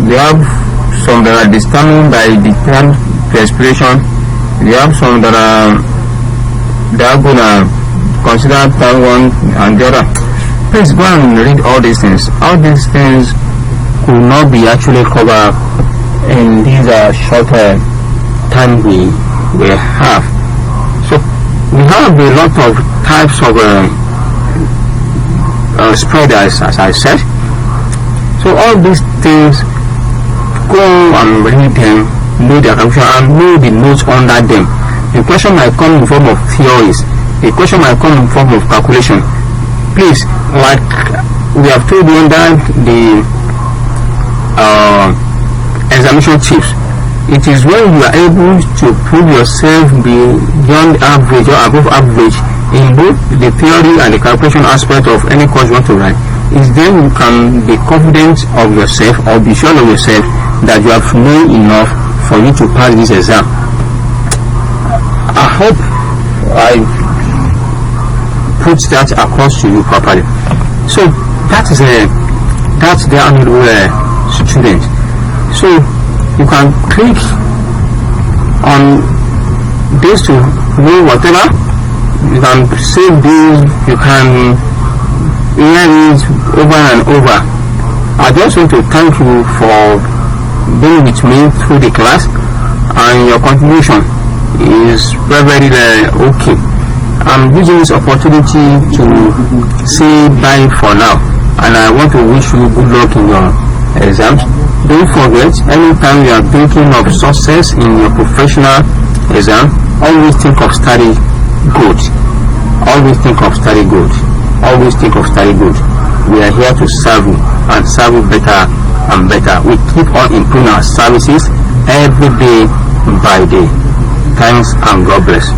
We have some that are determined by the time to expiration. We have some that are gonna consider time one and the other. Please go and read all these things. All these things could not be actually covered in these short time we have. So we have a lot of types of spread as I said. So all these things, go and read them, know their calculation and know the notes under them. The question might come in form of theories. The question might come in form of calculation. Please, like we have told you under the examination tips, it is when you are able to prove yourself beyond average or above average in both the theory and the calculation aspect of any course you want to write, is then you can be confident of yourself or be sure of yourself that you have known enough for you to pass this exam. I hope I put that across to you properly. So that's the honorable student. So you can click on this to know whatever. You can save this. You can hear it over and over. I just want to thank you for being with me through the class, and your contribution is very okay. I'm using this opportunity to say bye for now, and I want to wish you good luck in your exams. Don't forget, anytime you are thinking of success in your professional exam, always think of study good. Always think of study good. Always think of study good. We are here to serve you and serve you better and better. We keep on improving our services every day by day. Thanks and God bless.